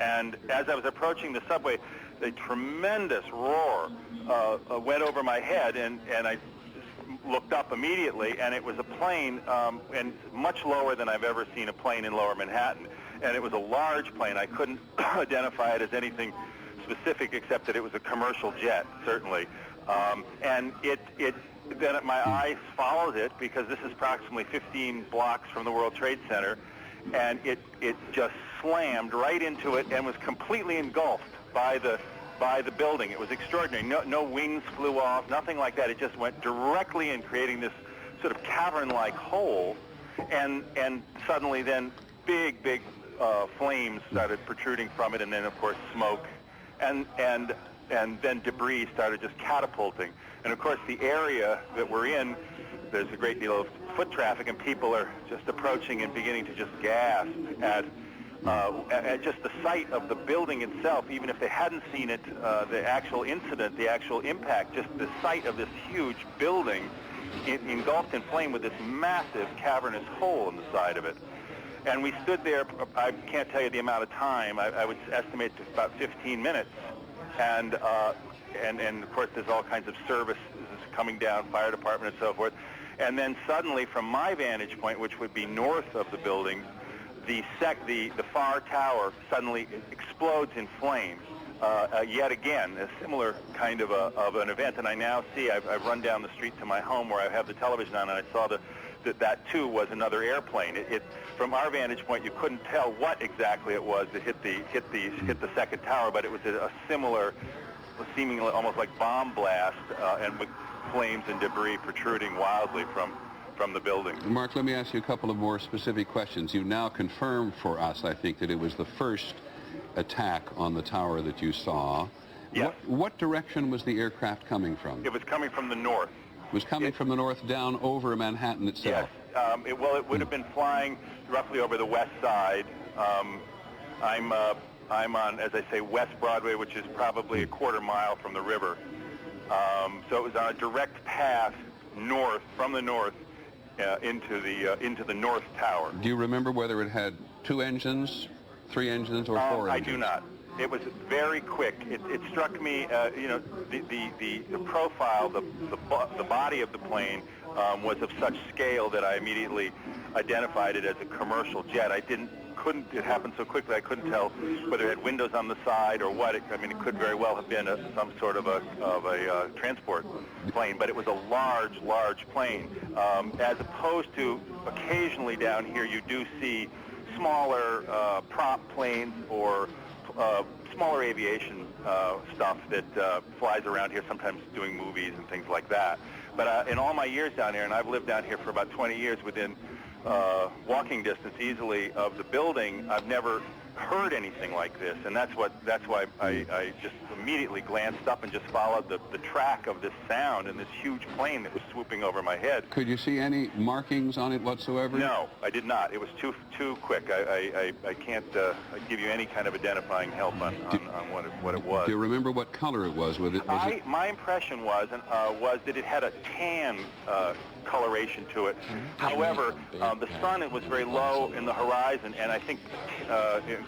and as I was approaching the subway, a tremendous roar went over my head, and I looked up immediately, and it was a plane, and much lower than I've ever seen a plane in Lower Manhattan. And it was a large plane. I couldn't identify it as anything specific except that it was a commercial jet, certainly. And then my eyes followed it because this is approximately 15 blocks from the World Trade Center, and it just slammed right into it and was completely engulfed by the building. It was extraordinary. No wings flew off, nothing like that. It just went directly in, creating this sort of cavern-like hole, and suddenly then big flames started protruding from it, and then of course smoke, and then debris started just catapulting. And of course the area that we're in, there's a great deal of foot traffic, and people are just approaching and beginning to just gasp at just the sight of the building itself. Even if they hadn't seen it, the actual incident, the actual impact, just the sight of this huge building engulfed in flame with this massive cavernous hole in the side of it. And we stood there, I can't tell you the amount of time, I would estimate about 15 minutes. And of course there's all kinds of services coming down, fire department and so forth. And then suddenly from my vantage point, which would be north of the building, the far tower suddenly explodes in flames. Yet again, a similar kind of an event. And I now see, I've run down the street to my home where I have the television on, and I saw that too was another airplane. From our vantage point, you couldn't tell what exactly it was that hit the second tower, but it was a similar, seemingly almost like bomb blast, and with flames and debris protruding wildly from the building. Mark, let me ask you a couple of more specific questions. You now confirmed for us, I think, that it was the first attack on the tower that you saw. Yes. What direction was the aircraft coming from? It was coming from the north. It was coming from the north down over Manhattan itself? Yes. It would have been flying roughly over the west side. I'm on, as I say, West Broadway, which is probably a quarter mile from the river. So it was on a direct path north, from the north, into the north tower. Do you remember whether it had 2 engines, 3 engines, or 4 engines? I do not. It was very quick. It struck me, the profile, the body of the plane was of such scale that I immediately identified it as a commercial jet. It happened so quickly I couldn't tell whether it had windows on the side or what. It could very well have been some sort of a transport plane, but it was a large plane. As opposed to occasionally down here you do see smaller prop planes or smaller aviation stuff that flies around here, sometimes doing movies and things like that. But in all my years down here, and I've lived down here for about 20 years, within walking distance easily of the building, I've never heard anything like this, and that's why I just immediately glanced up and just followed the track of this sound and this huge plane that was swooping over my head. Could you see any markings on it whatsoever? No, I did not. It was too quick. I can't give you any kind of identifying help on what it was. Do you remember what color it was? My impression was that it had a tan coloration to it. However, the sun, it was very low in the horizon, and I think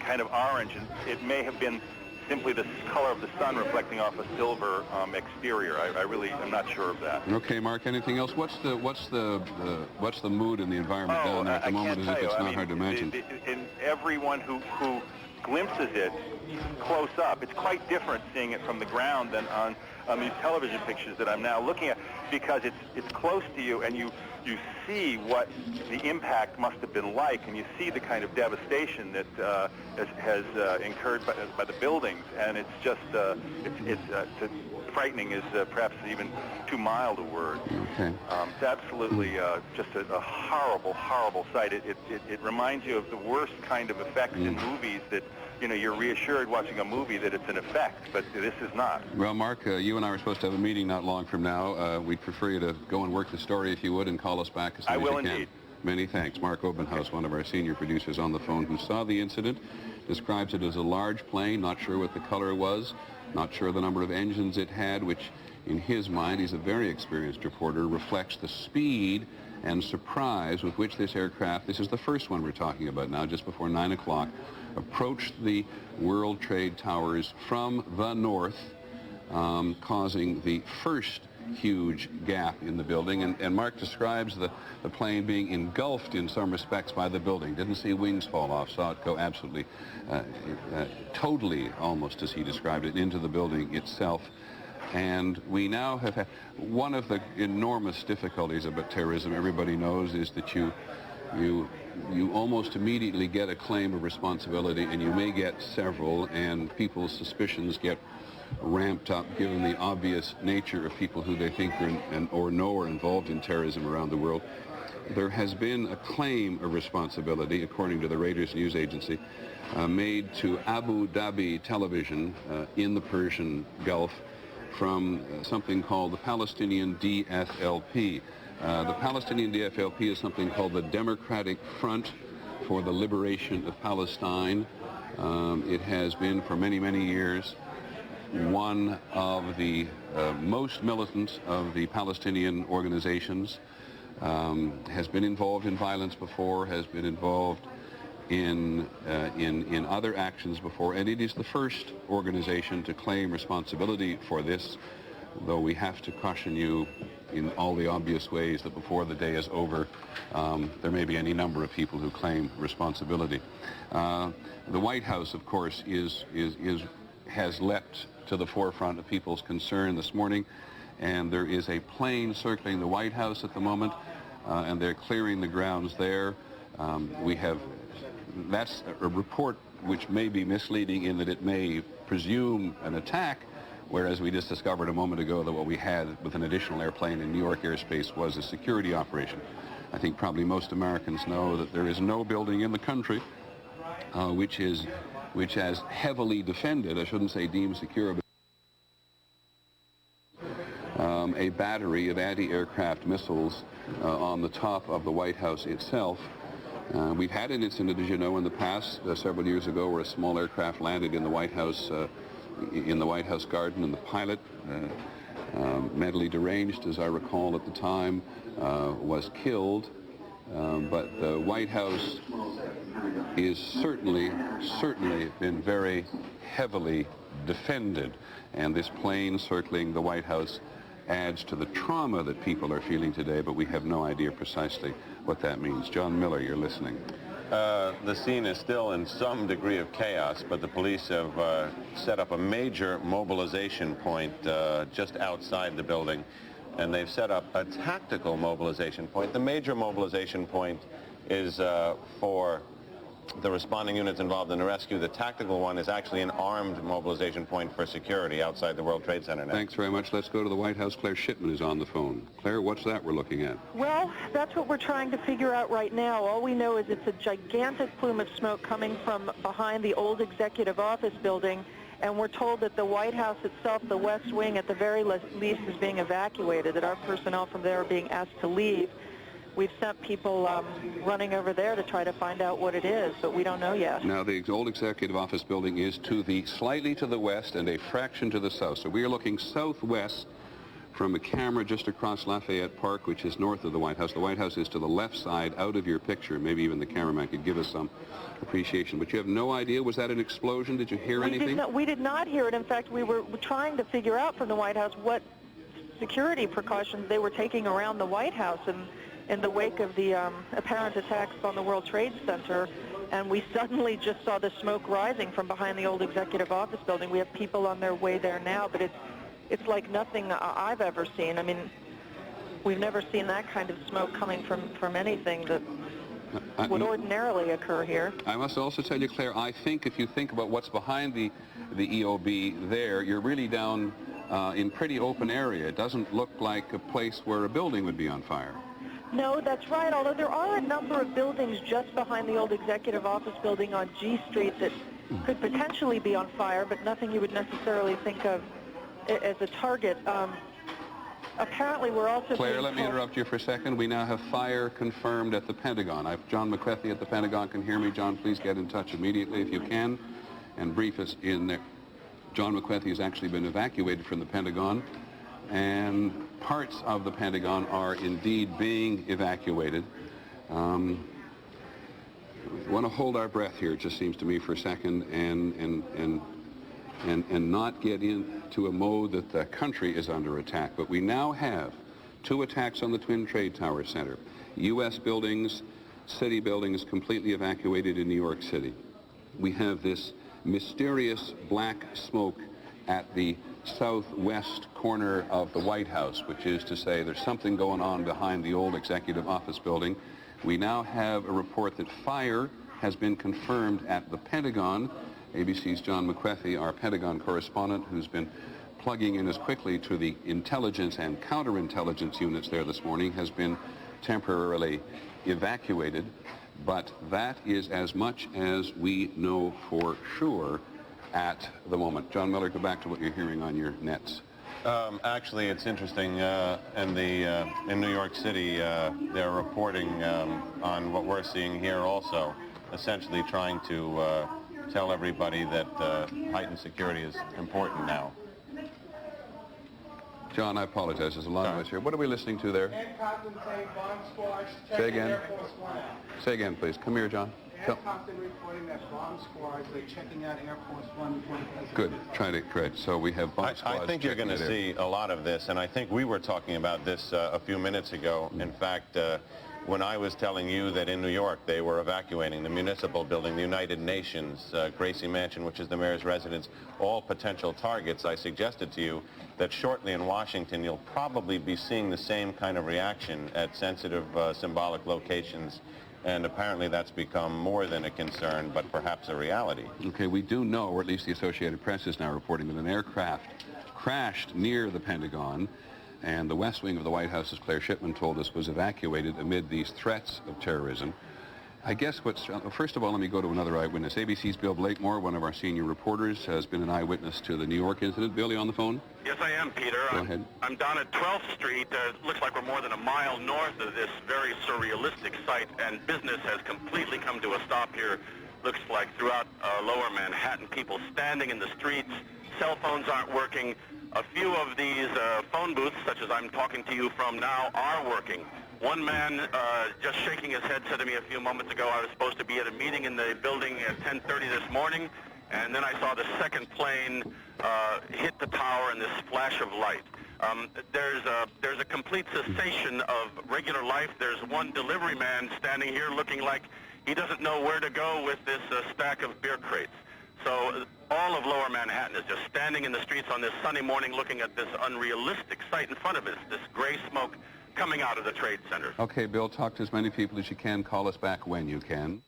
kind of orange, and it may have been simply the color of the sun reflecting off a silver exterior. I really am not sure of that. Okay, Mark. Anything else? What's the mood in the environment down there at the moment? As if it's not hard to imagine. And everyone who glimpses it close up, it's quite different seeing it from the ground than on these television pictures that I'm now looking at, because it's close to you and you see what the impact must have been like, and you see the kind of devastation that has incurred by the buildings, and it's just frightening is perhaps even too mild a word. Okay. It's absolutely just a horrible sight. It reminds you of the worst kind of effects in movies that, you're reassured watching a movie that it's an effect, but this is not. Well, Mark, you and I are supposed to have a meeting not long from now. We'd prefer you to go and work the story if you would, and call us back as soon as you can. I will indeed. Many thanks. Mark Obenhaus, one of our senior producers on the phone, who saw the incident, describes it as a large plane, not sure what the color was, not sure the number of engines it had, which in his mind, he's a very experienced reporter, reflects the speed and surprise with which this aircraft, this is the first one we're talking about now, just before 9 o'clock, approached the World Trade Towers from the north, causing the first huge gap in the building. And Mark describes the plane being engulfed in some respects by the building. Didn't see wings fall off, saw it go absolutely, totally, almost as he described it, into the building itself. And we now have had one of the enormous difficulties about terrorism, everybody knows, is that you almost immediately get a claim of responsibility, and you may get several, and people's suspicions get ramped up given the obvious nature of people who they think are or know are involved in terrorism around the world. There has been a claim of responsibility, according to the Reuters news agency, made to Abu Dhabi television in the Persian Gulf from something called the Palestinian DFLP. The Palestinian DFLP is something called the Democratic Front for the Liberation of Palestine. It has been for many, many years one of the most militant of the Palestinian organizations, has been involved in violence before, has been involved in other actions before, and it is the first organization to claim responsibility for this, though we have to caution you in all the obvious ways that before the day is over, there may be any number of people who claim responsibility. The White House, of course, has leapt to the forefront of people's concern this morning, and there is a plane circling the White House at the moment, and they're clearing the grounds there. That's a report which may be misleading in that it may presume an attack, whereas we just discovered a moment ago that what we had with an additional airplane in New York airspace was a security operation. I think probably most Americans know that there is no building in the country which has heavily defended, I shouldn't say deemed secure, but a battery of anti-aircraft missiles on the top of the White House itself. We've had an incident, as you know, in the past, several years ago, where a small aircraft landed in the White House garden, and the pilot, mentally deranged, as I recall at the time, was killed. But the White House is certainly been very heavily defended, and this plane circling the White House adds to the trauma that people are feeling today, but we have no idea precisely what that means. John Miller, you're listening. The scene is still in some degree of chaos, but the police have set up a major mobilization point just outside the building, and they've set up a tactical mobilization point. The major mobilization point is for the responding units involved in the rescue. The tactical one is actually an armed mobilization point for security outside the World Trade Center now. Thanks very much. Let's go to the White House. Claire Shipman is on the phone. Claire, what's that we're looking at? Well, that's what we're trying to figure out right now. All we know is it's a gigantic plume of smoke coming from behind the old executive office building, and we're told that the White House itself, the West Wing, at the very least is being evacuated, that our personnel from there are being asked to leave. We've sent people running over there to try to find out what it is, but we don't know yet. Now, the old executive office building is slightly to the west and a fraction to the south. So we are looking southwest from a camera just across Lafayette Park, which is north of the White House. The White House is to the left side, out of your picture. Maybe even the cameraman could give us some appreciation. But you have no idea. Was that an explosion? Did you hear anything? We did not hear it. In fact, we were trying to figure out from the White House what security precautions they were taking around the White House in the wake of the apparent attacks on the World Trade Center, and we suddenly just saw the smoke rising from behind the old executive office building. We have people on their way there now, but it's like nothing I've ever seen. I mean, we've never seen that kind of smoke coming from anything that would ordinarily occur here. I must also tell you, Claire, I think if you think about what's behind the EOB there, you're really down in pretty open area. It doesn't look like a place where a building would be on fire. No, that's right, although there are a number of buildings just behind the old executive office building on G Street that could potentially be on fire, but nothing you would necessarily think of as a target. Apparently, we're also Claire, let me interrupt you for a second. We now have fire confirmed at the Pentagon. John McCarthy at the Pentagon can hear me. John, please get in touch immediately if you can and brief us in there. John McCarthy has actually been evacuated from the Pentagon, and parts of the Pentagon are indeed being evacuated. We want to hold our breath here, it just seems to me, for a second, and not get into a mode that the country is under attack. But we now have 2 attacks on the Twin Trade Tower Center. U.S. buildings, city buildings completely evacuated in New York City. We have this mysterious black smoke at the southwest corner of the White House, which is to say there's something going on behind the old executive office building. We now have a report that fire has been confirmed at the Pentagon. ABC's John McCarthy, our Pentagon correspondent, who's been plugging in as quickly to the intelligence and counterintelligence units there this morning, has been temporarily evacuated. But that is as much as we know for sure at the moment. John Miller, go back to what you're hearing on your nets. Actually, it's interesting. In New York City, they're reporting on what we're seeing here also, essentially trying to tell everybody that heightened security is important now. John, I apologize. There's a lot of us here. What are we listening to there? Say again. Say again, please. Come here, John. Aircraft been reporting that bomb squads are checking out Air Force One. Good. Try to correct. So we have bomb squads. I think you're going to see a lot of this, and I think we were talking about this a few minutes ago. In fact, when I was telling you that in New York they were evacuating the municipal building, the United Nations, Gracie Mansion, which is the mayor's residence, all potential targets, I suggested to you that shortly in Washington you'll probably be seeing the same kind of reaction at sensitive symbolic locations. And apparently that's become more than a concern, but perhaps a reality. Okay, we do know, or at least the Associated Press is now reporting, that an aircraft crashed near the Pentagon, and the West Wing of the White House, as Claire Shipman told us, was evacuated amid these threats of terrorism. I guess first of all, let me go to another eyewitness. ABC's Bill Blakemore, one of our senior reporters, has been an eyewitness to the New York incident. Bill, you on the phone? Yes, I am, Peter. Go ahead. I'm down at 12th Street. It looks like we're more than a mile north of this very surrealistic site, and business has completely come to a stop here. Looks like throughout lower Manhattan, people standing in the streets, cell phones aren't working. A few of these phone booths, such as I'm talking to you from now, are working. One man, just shaking his head, said to me a few moments ago I was supposed to be at a meeting in the building at 10:30 this morning, and then I saw the second plane hit the tower in this flash of light. There's a complete cessation of regular life. There's one delivery man standing here looking like he doesn't know where to go with this stack of beer crates. So all of lower Manhattan is just standing in the streets on this sunny morning looking at this unrealistic sight in front of us, this gray smoke coming out of the Trade Center. Okay, Bill, talk to as many people as you can. Call us back when you can.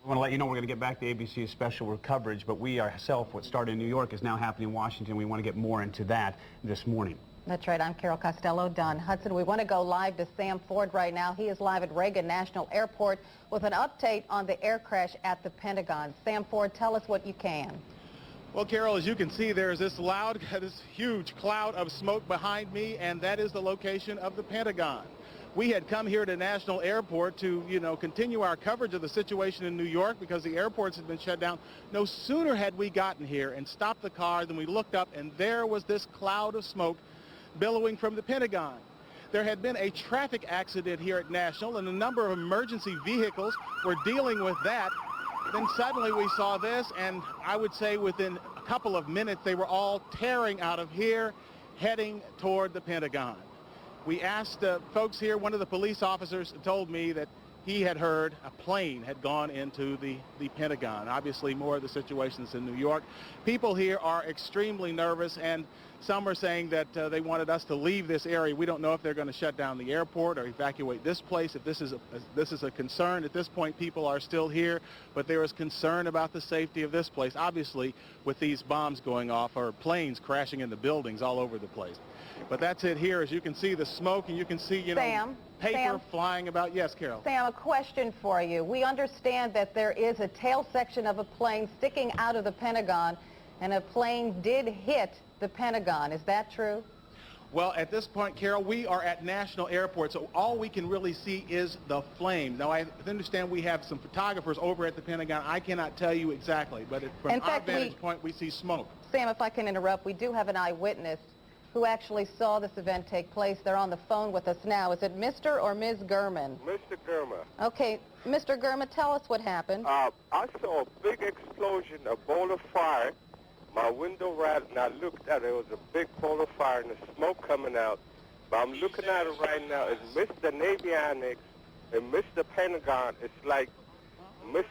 I want to let you know we're going to get back to ABC's special coverage, but we ourselves, what started in New York is now happening in Washington. We want to get more into that this morning. That's right. I'm Carol Costello. Don Hudson. We want to go live to Sam Ford right now. He is live at Reagan National Airport with an update on the air crash at the Pentagon. Sam Ford, tell us what you can. Well, Carol, as you can see, there's this huge cloud of smoke behind me, and that is the location of the Pentagon. We had come here to National Airport to, continue our coverage of the situation in New York because the airports had been shut down. No sooner had we gotten here and stopped the car than we looked up, and there was this cloud of smoke billowing from the Pentagon. There had been a traffic accident here at National, and a number of emergency vehicles were dealing with that. Then suddenly we saw this, and I would say within a couple of minutes, they were all tearing out of here, heading toward the Pentagon. We asked folks here. One of the police officers told me that he had heard a plane had gone into the Pentagon. Obviously, more of the situations in New York. People here are extremely nervous, and some are saying that they wanted us to leave this area. We don't know if they're going to shut down the airport or evacuate this place. If this is a concern, at this point, people are still here, but there is concern about the safety of this place. Obviously, with these bombs going off or planes crashing into buildings all over the place. But that's it here. As you can see the smoke, and you can see, paper flying about. Yes, Carol. Sam, a question for you. We understand that there is a tail section of a plane sticking out of the Pentagon, and a plane did hit the Pentagon. Is that true? Well, at this point, Carol, we are at National Airport, so all we can really see is the flame. Now, I understand we have some photographers over at the Pentagon. I cannot tell you exactly, but from our vantage point, we see smoke. Sam, if I can interrupt, we do have an eyewitness who actually saw this event take place. They're on the phone with us now. Is it Mr. or Ms. Gurman? Mr. Gurman. Okay, Mr. Gurman, tell us what happened. I saw a big explosion, a ball of fire. My window rattled, and I looked at it. It was a big ball of fire and the smoke coming out. But I'm looking at it right now. It's missed the Navy Annex and missed the Pentagon. It's like missed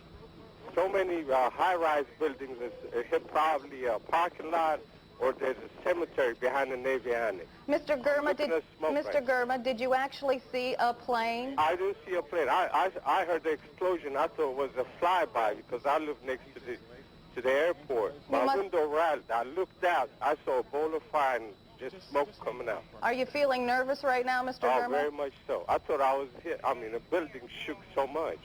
so many high-rise buildings. It hit probably a parking lot, or there's a cemetery behind the Navy Annex. Mr. Gurman, did you actually see a plane? I didn't see a plane. I heard the explosion. I thought it was a flyby because I live next to the airport. My window rattled. I looked out. I saw a ball of fire and just smoke coming out. Are you feeling nervous right now, Mr. Gurman? Oh, very much so. I thought I was hit. I mean, the building shook so much.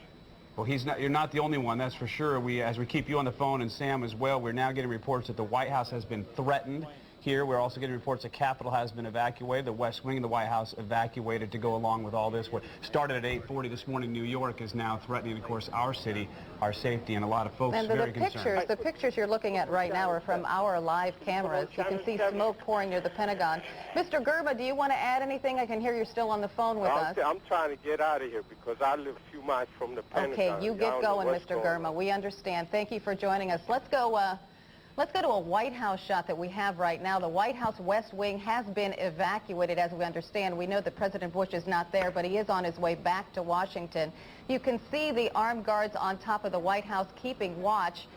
Well, you're not the only one, that's for sure. As we keep you on the phone and Sam as well, we're now getting reports that the White House has been threatened. here. We're also getting reports the Capitol has been evacuated, the West Wing of the White House evacuated to go along with all this. What started at 8:40 this morning, New York, is now threatening, of course, our city, our safety, and a lot of folks and very concerned. The pictures you're looking at right now are from our live cameras. You can see smoke pouring near the Pentagon. Mr. Gerba, do you want to add anything? I can hear you're still on the phone with us. I'm trying to get out of here because I live a few miles from the Pentagon. Okay, you get going, Mr. Germa. We understand. Thank you for joining us. Let's go to a White House shot that we have right now. The White House West Wing has been evacuated, as we understand. We know that President Bush is not there, but he is on his way back to Washington. You can see the armed guards on top of the White House keeping watch.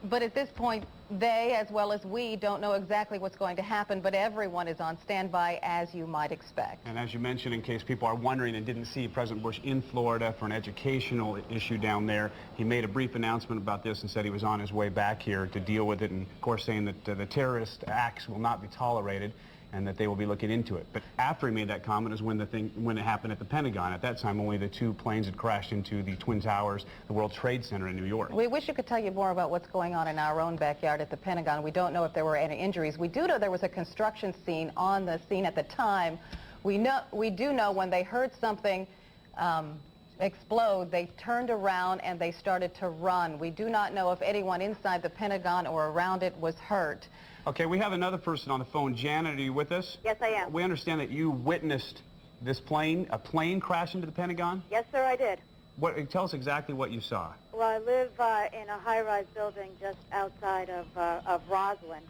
But at this point, they, as well as we, don't know exactly what's going to happen, but everyone is on standby, as you might expect. And as you mentioned, in case people are wondering and didn't see President Bush in Florida for an educational issue down there, he made a brief announcement about this and said he was on his way back here to deal with it, and of course saying that the terrorist acts will not be tolerated and that they will be looking into it. But after he made that comment is when it happened at the Pentagon. At that time, only the 2 planes had crashed into the Twin Towers, the World Trade Center in New York. We wish you could tell you more about what's going on in our own backyard at the Pentagon. We don't know if there were any injuries. We do know there was a construction scene on the scene at the time. We do know when they heard something explode, they turned around and they started to run. We do not know if anyone inside the Pentagon or around it was hurt. Okay, we have another person on the phone. Janet, are you with us? Yes, I am. We understand that you witnessed this plane, a plane crash into the Pentagon? Yes, sir, I did. Tell us exactly what you saw. Well, I live in a high-rise building just outside of Roslyn,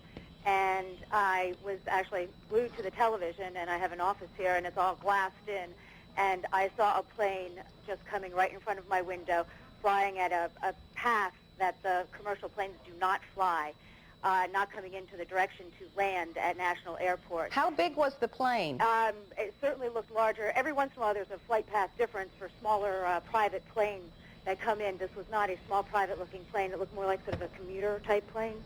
and I was actually glued to the television, and I have an office here, and it's all glassed in, and I saw a plane just coming right in front of my window, flying at a path that the commercial planes do not fly. Not coming into the direction to land at National Airport. How big was the plane? It certainly looked larger. Every once in a while there's a flight path difference for smaller private planes that come in. This was not a small private-looking plane. It looked more like sort of a commuter-type plane.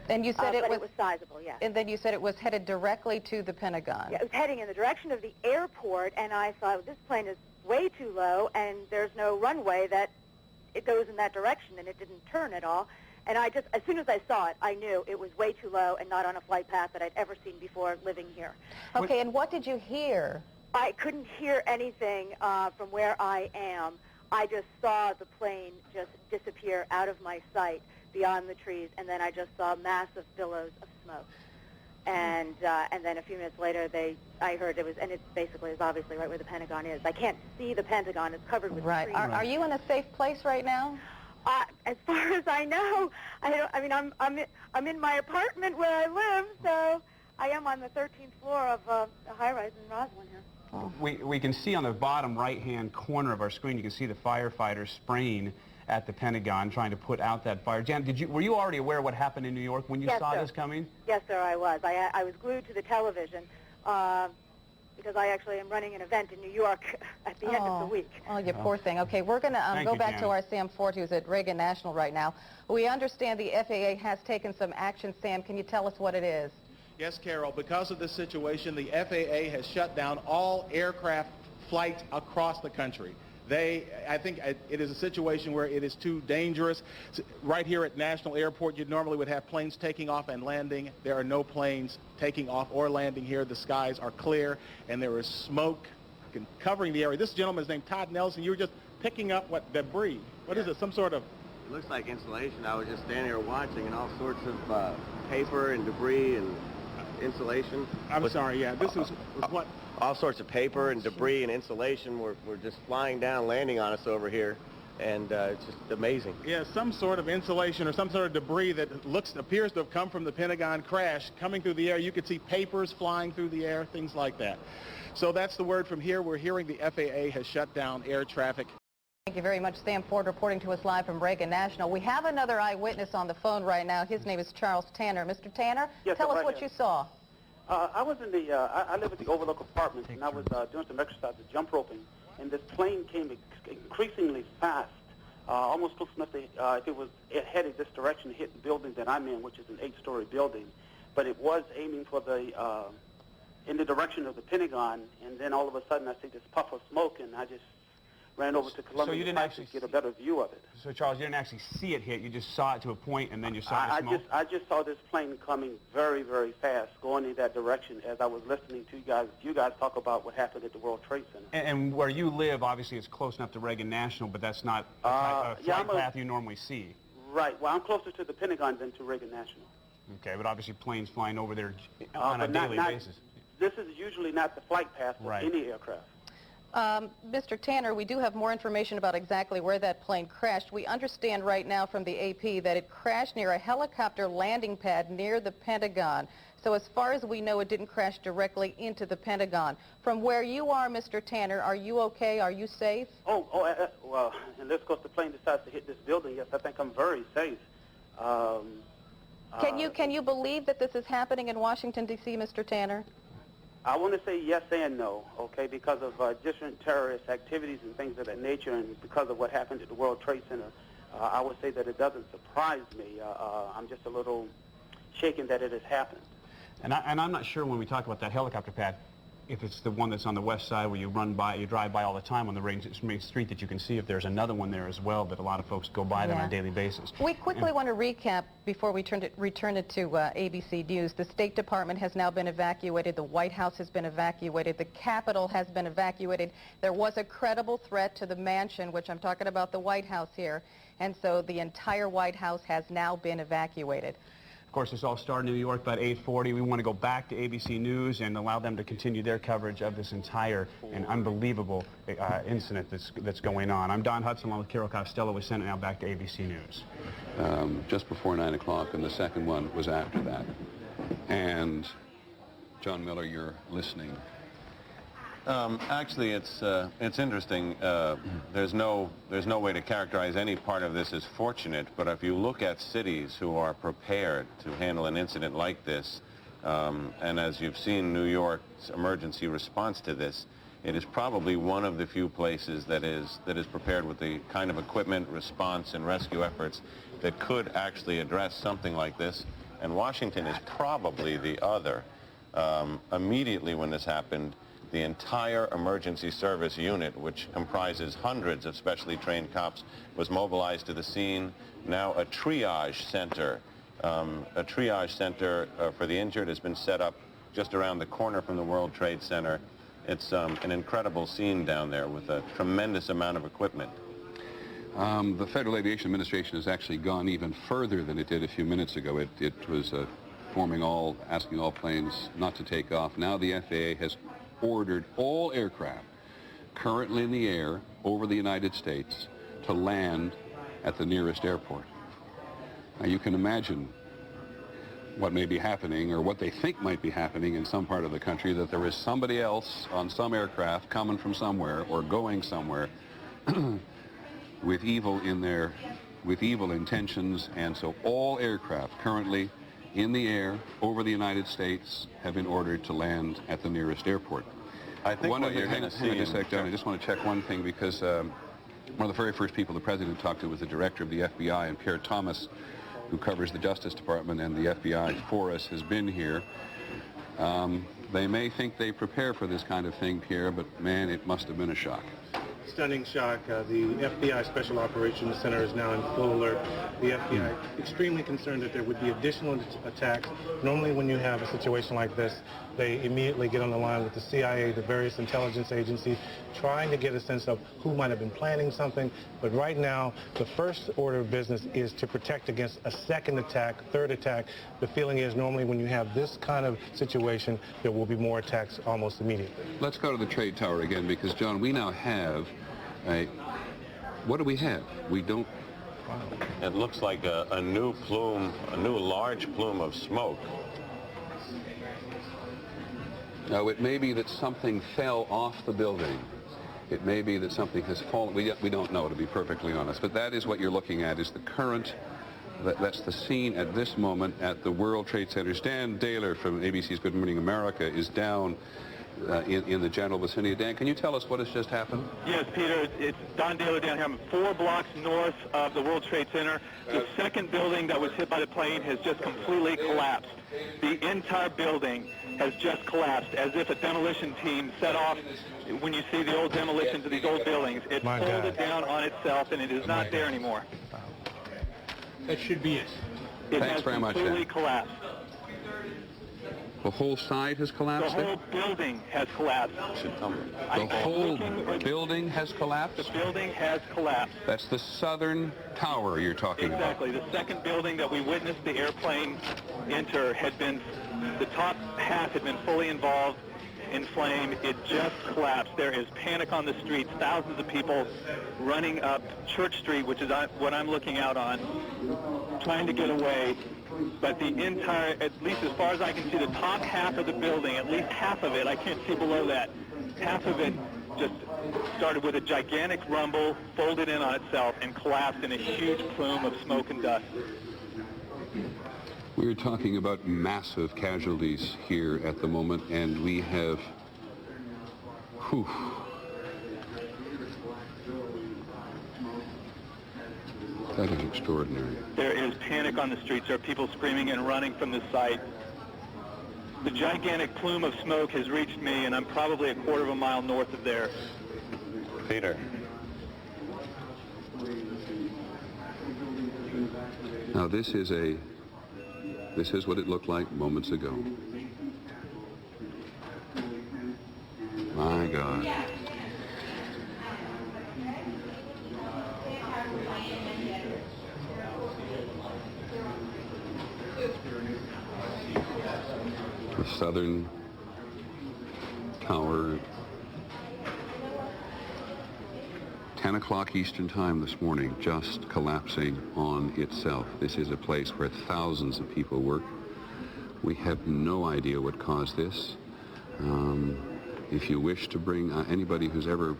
And you said it was sizable, yes. And then you said it was headed directly to the Pentagon. Yeah, it was heading in the direction of the airport, and I thought, this plane is way too low, and there's no runway that it goes in that direction, and it didn't turn at all. And as soon as I saw it, I knew it was way too low and not on a flight path that I'd ever seen before living here. Okay, and what did you hear? I couldn't hear anything from where I am. I just saw the plane just disappear out of my sight beyond the trees, and then I just saw massive billows of smoke. And then a few minutes later, I heard and it basically is obviously right where the Pentagon is. I can't see the Pentagon. It's covered with trees. Are you in a safe place right now? As far as I know, I'm in my apartment where I live, so I am on the 13th floor of a high-rise in Roslyn here. Oh. We can see on the bottom right-hand corner of our screen, you can see the firefighters spraying at the Pentagon, trying to put out that fire. Jan, were you already aware of what happened in New York when you saw this coming? Yes, sir, I was. I was glued to the television. Because I actually am running an event in New York at the end of the week. Oh, you poor thing. Okay, we're going to go back to our Sam Ford, who's at Reagan National right now. We understand the FAA has taken some action. Sam, can you tell us what it is? Yes, Carol. Because of this situation, the FAA has shut down all aircraft flights across the country. I think it is a situation where it is too dangerous. Right here at National Airport, you normally would have planes taking off and landing. There are no planes taking off or landing here. The skies are clear, and there is smoke covering the area. This gentleman's named Todd Nelson. You were just picking up debris. What is it, some sort of... It looks like insulation. I was just standing here watching, and all sorts of paper and debris and insulation. I'm sorry, yeah. This was what? All sorts of paper and debris and insulation were just flying down, landing on us over here, and it's just amazing. Yeah, some sort of insulation or some sort of debris that appears to have come from the Pentagon crash coming through the air. You could see papers flying through the air, things like that. So that's the word from here. We're hearing the FAA has shut down air traffic. Thank you very much, Sam Ford, reporting to us live from Reagan National. We have another eyewitness on the phone right now. His name is Charles Tanner. Mr. Tanner, tell us what you saw. I was in the, I live at the Overlook Apartments, and I was doing some exercises, jump roping, and this plane came increasingly fast, almost close enough to, if it headed this direction, hit the building that I'm in, which is an 8-story building, but it was aiming for in the direction of the Pentagon, and then all of a sudden I see this puff of smoke, and I just ran over to Columbia you didn't Pike actually to get a better view of it. So, Charles, you didn't actually see it hit. You just saw it to a point, and then you saw the smoke? I just saw this plane coming very, very fast, going in that direction as I was listening to you guys talk about what happened at the World Trade Center. And where you live, obviously, it's close enough to Reagan National, but that's not the type of flight path you normally see. Right. Well, I'm closer to the Pentagon than to Reagan National. Okay, but obviously planes flying over there on a daily basis. This is usually not the flight path of any aircraft. Mr. Tanner, we do have more information about exactly where that plane crashed. We understand right now from the AP that it crashed near a helicopter landing pad near the Pentagon. So as far as we know, it didn't crash directly into the Pentagon. From where you are, Mr. Tanner, are you okay? Are you safe? Well, unless, of course, the plane decides to hit this building, yes, I think I'm very safe. Can you believe that this is happening in Washington, D.C., Mr. Tanner? I want to say yes and no, okay, because of different terrorist activities and things of that nature, and because of what happened at the World Trade Center, I would say that it doesn't surprise me. I'm just a little shaken that it has happened. And I'm not sure when we talk about that helicopter pad, if it's the one that's on the west side where you drive by all the time on the main street, that you can see if there's another one there as well that a lot of folks go by there on a daily basis. We quickly want to recap before we return it to ABC News. The State Department has now been evacuated. The White House has been evacuated. The Capitol has been evacuated. There was a credible threat to the mansion, which I'm talking about the White House here, and so the entire White House has now been evacuated. Of course, this all started in New York about 8:40. We want to go back to ABC News and allow them to continue their coverage of this entire and unbelievable incident that's going on. I'm Don Hudson along with Carol Costello. We send it now back to ABC News. Just before 9 o'clock, and the second one was after that. And John Miller, you're listening. Actually, it's interesting. There's no way to characterize any part of this as fortunate, but if you look at cities who are prepared to handle an incident like this, and as you've seen New York's emergency response to this, it is probably one of the few places that is prepared with the kind of equipment, response, and rescue efforts that could actually address something like this, and Washington is probably the other. Immediately when this happened, the entire emergency service unit, which comprises hundreds of specially trained cops, was mobilized to the scene. Now a triage center for the injured has been set up just around the corner from the World Trade Center. It's an incredible scene down there with a tremendous amount of equipment. The Federal Aviation Administration has actually gone even further than it did a few minutes ago. It was asking all planes not to take off. Now the FAA has ordered all aircraft currently in the air over the United States to land at the nearest airport. Now you can imagine what may be happening, or what they think might be happening in some part of the country, that there is somebody else on some aircraft coming from somewhere or going somewhere with evil intentions, and so all aircraft currently in the air over the United States have been ordered to land at the nearest airport. I think what you're going to see... Hang on a sec, John. I just want to check one thing, because one of the very first people the President talked to was the Director of the FBI, and Pierre Thomas, who covers the Justice Department and the FBI for us, has been here. They may think they prepare for this kind of thing, Pierre, but man, it must have been a shock. Stunning shock. The FBI Special Operations Center is now in full alert. The FBI extremely concerned that there would be additional attacks. Normally when you have a situation like this, they immediately get on the line with the CIA, the various intelligence agencies, trying to get a sense of who might have been planning something. But right now, the first order of business is to protect against a second attack, third attack. The feeling is normally when you have this kind of situation, there will be more attacks almost immediately. Let's go to the trade tower again, because, John, we now have what do we have? We don't... Wow. It looks like a new large plume of smoke. Now, it may be that something fell off the building. It may be that something has fallen. We don't know, to be perfectly honest. But that is what you're looking at, is the current. That's the scene at this moment at the World Trade Center. Dan Daler from ABC's Good Morning America is down in the general vicinity. Dan, can you tell us what has just happened? Yes, Peter, it's Don Daly down here. I'm 4 blocks north of the World Trade Center. The second building that was hit by the plane has just completely collapsed. The entire building has just collapsed, as if a demolition team set off. When you see the old demolitions of these old buildings, it folded down on itself, and it is not there anymore. That should be it. Thanks very much, Dan. Completely collapsed. The whole side has collapsed? The whole building has collapsed. The whole building has collapsed? The building has collapsed. That's the southern tower you're talking about. Exactly. The second building that we witnessed the airplane enter had been, the top half had been fully involved in flame. It just collapsed. There is panic on the streets. Thousands of people running up Church Street, which is what I'm looking out on, trying to get away. But the entire, at least as far as I can see, the top half of the building, at least half of it, I can't see below that, half of it just started with a gigantic rumble, folded in on itself, and collapsed in a huge plume of smoke and dust. We're talking about massive casualties here at the moment, and we have, that is extraordinary. There is panic on the streets. There are people screaming and running from the site. The gigantic plume of smoke has reached me, and I'm probably a quarter of a mile north of there. Peter. Now this is what it looked like moments ago. My God. The southern tower, 10 o'clock Eastern time this morning, just collapsing on itself. This is a place where thousands of people work. We have no idea what caused this. If you wish to bring anybody who's ever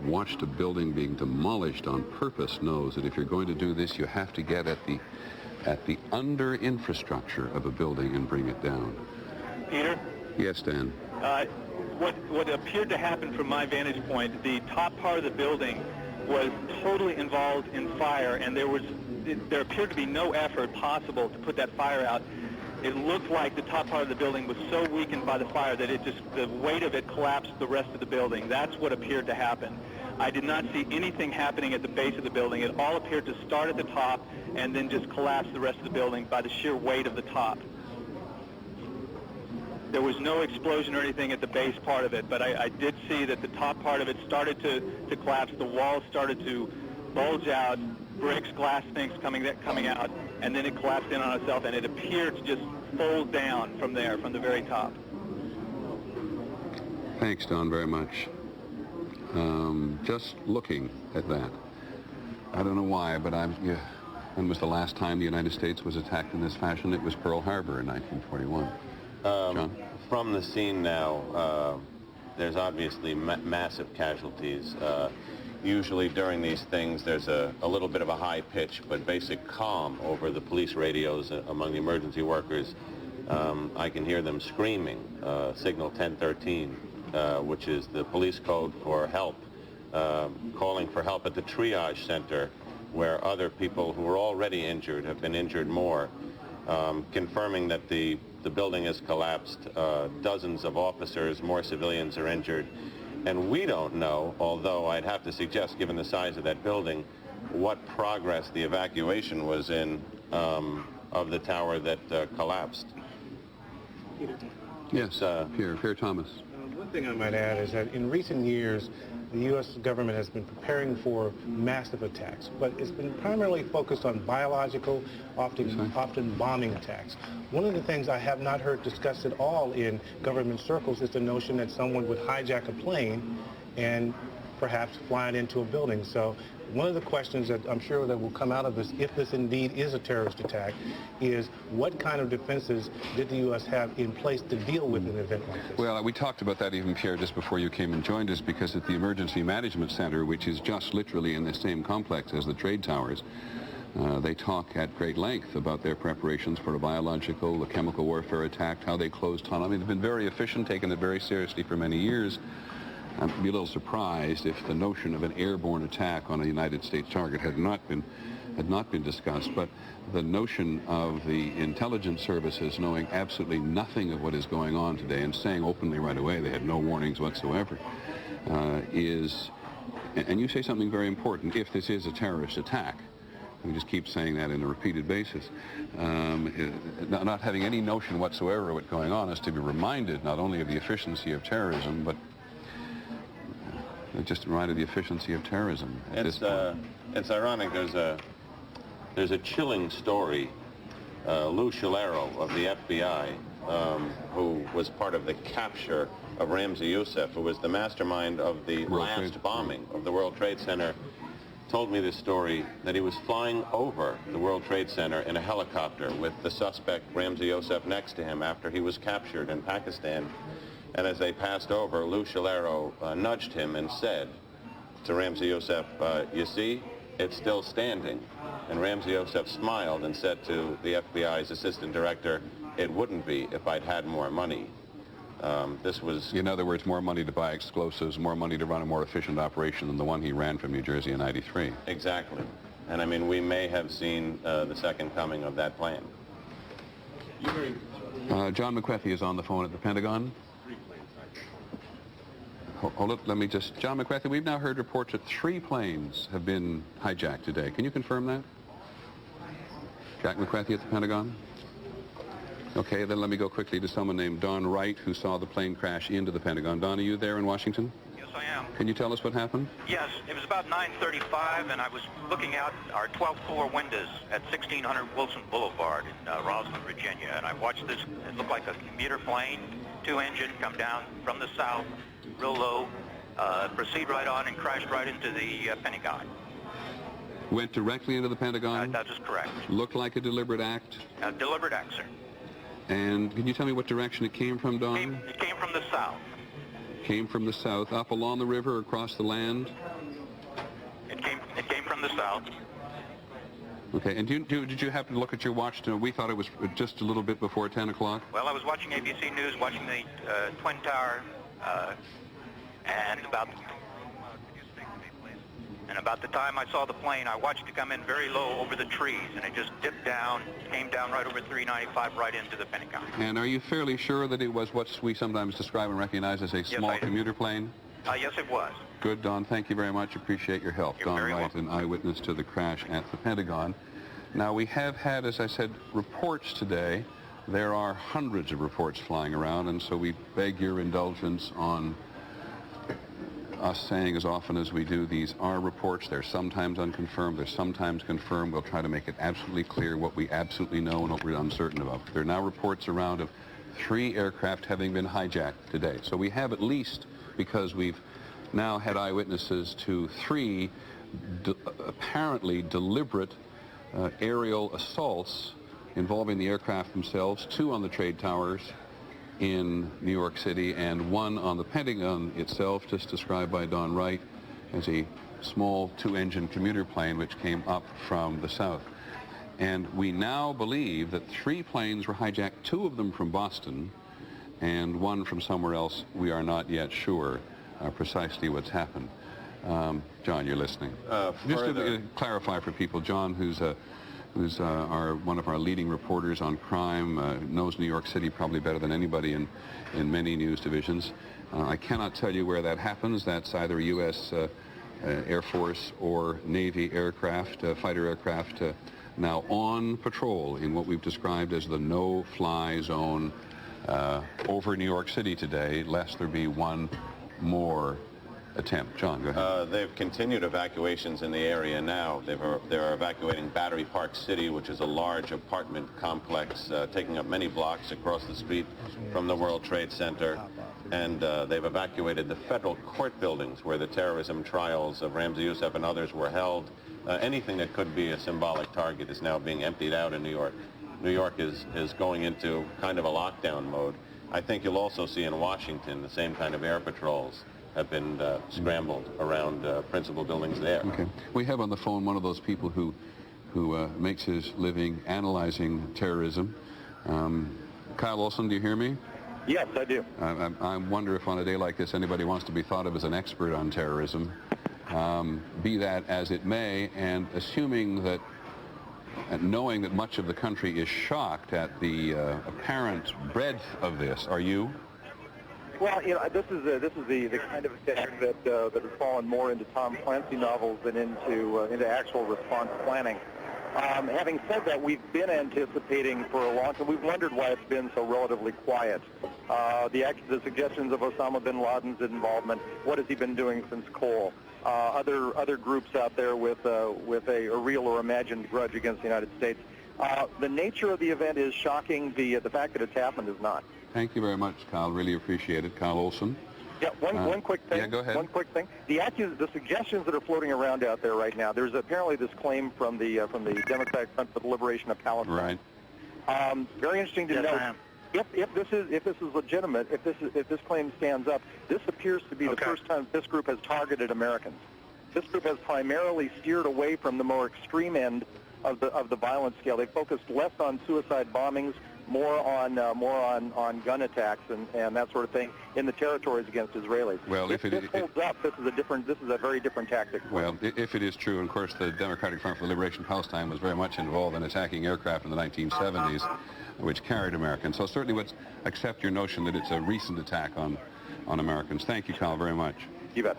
watched a building being demolished on purpose knows that if you're going to do this, you have to get at the under infrastructure of a building and bring it down. Peter? Yes, Dan. What appeared to happen from my vantage point, the top part of the building was totally involved in fire, and there appeared to be no effort possible to put that fire out. It looked like the top part of the building was so weakened by the fire that the weight of it collapsed the rest of the building. That's what appeared to happen. I did not see anything happening at the base of the building. It all appeared to start at the top and then just collapse the rest of the building by the sheer weight of the top. There was no explosion or anything at the base part of it, but I did see that the top part of it started to collapse. The walls started to bulge out, bricks, glass things coming out, and then it collapsed in on itself, and it appeared to just fold down from there, from the very top. Thanks, Don, very much. Just looking at that, I don't know why, but when was the last time the United States was attacked in this fashion? It was Pearl Harbor in 1941. John? From the scene now, there's obviously massive casualties. Usually during these things, there's a little bit of a high pitch, but basic calm over the police radios among the emergency workers. I can hear them screaming, signal 1013, which is the police code for help, calling for help at the triage center, where other people who were already injured have been injured more, confirming that the building has collapsed. Dozens of officers, more civilians are injured. And we don't know, although I'd have to suggest, given the size of that building, what progress the evacuation was in of the tower that collapsed. Yes, Pierre Thomas. One thing I might add is that in recent years, the U.S. government has been preparing for massive attacks, but it's been primarily focused on biological, often bombing attacks. One of the things I have not heard discussed at all in government circles is the notion that someone would hijack a plane and perhaps fly it into a building. So one of the questions that I'm sure that will come out of this, if this indeed is a terrorist attack, is what kind of defenses did the U.S. have in place to deal with an event like this? Well, we talked about that even, Pierre, just before you came and joined us, because at the Emergency Management Center, which is just literally in the same complex as the trade towers, They talk at great length about their preparations for a biological, a chemical warfare attack, how they closed tunnel. I mean, they've been very efficient, taken it very seriously for many years. I'd be a little surprised if the notion of an airborne attack on a United States target had not been discussed. But the notion of the intelligence services knowing absolutely nothing of what is going on today and saying openly right away they had no warnings whatsoever is, and you say something very important, if this is a terrorist attack. We just keep saying that on a repeated basis. Not having any notion whatsoever of what's going on is to be reminded not only of the efficiency of terrorism, but just reminded of the efficiency of terrorism. It's ironic. There's a chilling story. Lou Shalero of the FBI, who was part of the capture of Ramzi Youssef, who was the mastermind of the last bombing of the World Trade Center, told me this story, that he was flying over the World Trade Center in a helicopter with the suspect Ramzi Youssef next to him after he was captured in Pakistan. And as they passed over, Lou Shalero nudged him and said to Ramzi Youssef, you see, it's still standing. And Ramzi Youssef smiled and said to the FBI's assistant director, it wouldn't be if I'd had more money. This was... In other words, more money to buy explosives, more money to run a more efficient operation than the one he ran from New Jersey in '93. Exactly. And I mean, we may have seen the second coming of that plan. John McWethy is on the phone at the Pentagon. Hold it, let me just... John McWethy, we've now heard reports that 3 planes have been hijacked today. Can you confirm that? Jack McWethy at the Pentagon? Okay, then let me go quickly to someone named Don Wright, who saw the plane crash into the Pentagon. Don, are you there in Washington? Yes, I am. Can you tell us what happened? Yes, it was about 9:35, and I was looking out our 12th floor windows at 1600 Wilson Boulevard in Rosslyn, Virginia, and I watched this. It looked like a commuter plane, 2-engine, come down from the south, real low, proceed right on, and crashed right into the Pentagon. Went directly into the Pentagon? That is correct. Looked like a deliberate act? A deliberate act, sir. And can you tell me what direction it came from, Don? It came from the south. Came from the south, up along the river, across the land? It came from the south. Okay, and did you happen to look at your watch? We thought it was just a little bit before 10 o'clock. Well, I was watching ABC News, watching the Twin Tower, and about the time I saw the plane, I watched it come in very low over the trees, and it just dipped down, came down right over 395, right into the Pentagon. And are you fairly sure that it was what we sometimes describe and recognize as a small commuter plane? Yes, it was. Good, Don. Thank you very much. Appreciate your help. You're Don very Wright, an eyewitness to the crash at the Pentagon. Now, we have had, as I said, reports today. There are hundreds of reports flying around, and so we beg your indulgence on us saying as often as we do, these are reports. They're sometimes unconfirmed. They're sometimes confirmed. We'll try to make it absolutely clear what we absolutely know and what we're uncertain about. There are now reports around of 3 aircraft having been hijacked today. So we have at least, because we've now had eyewitnesses to 3 apparently deliberate aerial assaults involving the aircraft themselves, 2 on the trade towers in New York City, and 1 on the Pentagon itself, just described by Don Wright as a small 2-engine commuter plane which came up from the south. And we now believe that 3 planes were hijacked, 2 of them from Boston and 1 from somewhere else. We are not yet sure precisely what's happened. John, you're listening. Just to clarify for people, John, who's one of our leading reporters on crime, knows New York City probably better than anybody in many news divisions. I cannot tell you where that happens. That's either U.S. Air Force or Navy aircraft, fighter aircraft, now on patrol in what we've described as the no-fly zone over New York City today, lest there be one more attempt. John, go ahead. They've continued evacuations in the area now. They're evacuating Battery Park City, which is a large apartment complex taking up many blocks across the street from the World Trade Center. And they've evacuated the federal court buildings where the terrorism trials of Ramzi Youssef and others were held. Anything that could be a symbolic target is now being emptied out in New York. New York is going into kind of a lockdown mode. I think you'll also see in Washington the same kind of air patrols have been scrambled around principal buildings there. Okay. We have on the phone one of those people who who makes his living analyzing terrorism. Kyle Olson, do you hear me? Yes, I do. I wonder if on a day like this anybody wants to be thought of as an expert on terrorism. Be that as it may, and assuming that, knowing that much of the country is shocked at the apparent breadth of this, are you? Well, this is the kind of attack that has fallen more into Tom Clancy novels than into actual response planning. Having said that, we've been anticipating for a long time. We've wondered why it's been so relatively quiet. The suggestions of Osama bin Laden's involvement. What has he been doing since Cole? Other groups out there with a real or imagined grudge against the United States. The nature of the event is shocking. The fact that it's happened is not. Thank you very much, Kyle. Really appreciate it. Kyle Olson. Yeah, one quick thing. Yeah, go ahead. One quick thing. The suggestions that are floating around out there right now. There's apparently this claim from the Democratic Front for the Liberation of Palestine. Right. Very interesting to note. If this is legitimate, if this claim stands up, this appears to be the first time this group has targeted Americans. This group has primarily steered away from the more extreme end of the violence scale. They focused less on suicide bombings, more on gun attacks and that sort of thing in the territories against Israelis. Well, if this holds up, this is a very different tactic. Well, if it is true, and of course the Democratic Front for the Liberation of Palestine was very much involved in attacking aircraft in the 1970s, which carried Americans. So certainly would accept your notion that it's a recent attack on Americans. Thank you, Kyle, very much. You bet.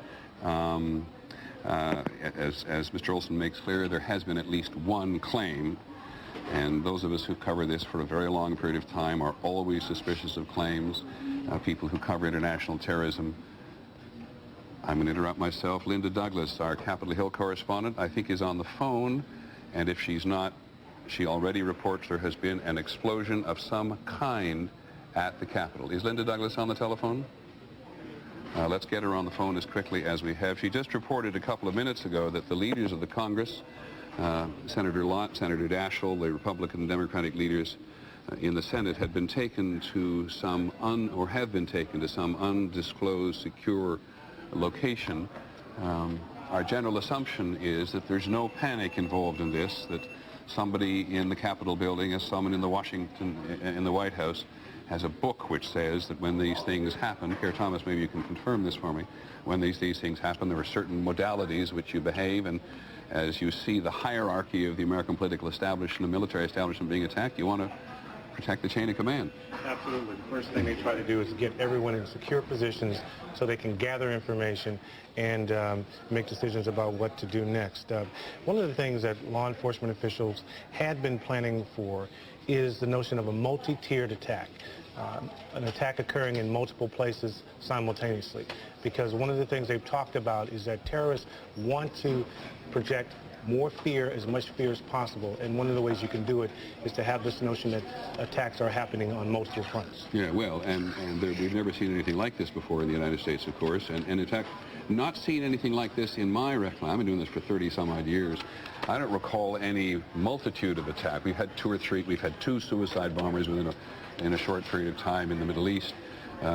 As Mr. Olson makes clear, there has been at least one claim, and those of us who cover this for a very long period of time are always suspicious of claims. People who cover international terrorism. I'm going to interrupt myself. Linda Douglas, our Capitol Hill correspondent, I think is on the phone, and if she's not, she already reports there has been an explosion of some kind at the Capitol. Is Linda Douglas on the telephone? Let's get her on the phone as quickly as we have. She just reported a couple of minutes ago that the leaders of the Congress, Senator Lott, Senator Daschle, the Republican and Democratic leaders in the Senate, had been taken to some have been taken to some undisclosed secure location. Our general assumption is that there's no panic involved in this, that somebody in the Capitol building, as someone in the White House, has a book which says that when these things happen, Kerr Thomas, maybe you can confirm this for me, when these things happen, there are certain modalities which you behave, and as you see the hierarchy of the American political establishment, the military establishment being attacked, you want to protect the chain of command. Absolutely. The first thing they try to do is get everyone in secure positions so they can gather information and make decisions about what to do next. One of the things that law enforcement officials had been planning for is the notion of a multi-tiered attack, an attack occurring in multiple places simultaneously. Because one of the things they've talked about is that terrorists want to project more fear, as much fear as possible, and one of the ways you can do it is to have this notion that attacks are happening on multiple fronts. Yeah, well, and we've never seen anything like this before in the United States, of course, and in fact, not seen anything like this in my recollection. I've been doing this for 30-some-odd years. I don't recall any multitude of attacks. We've had 2 or 3. We've had 2 suicide bombers in a short period of time in the Middle East.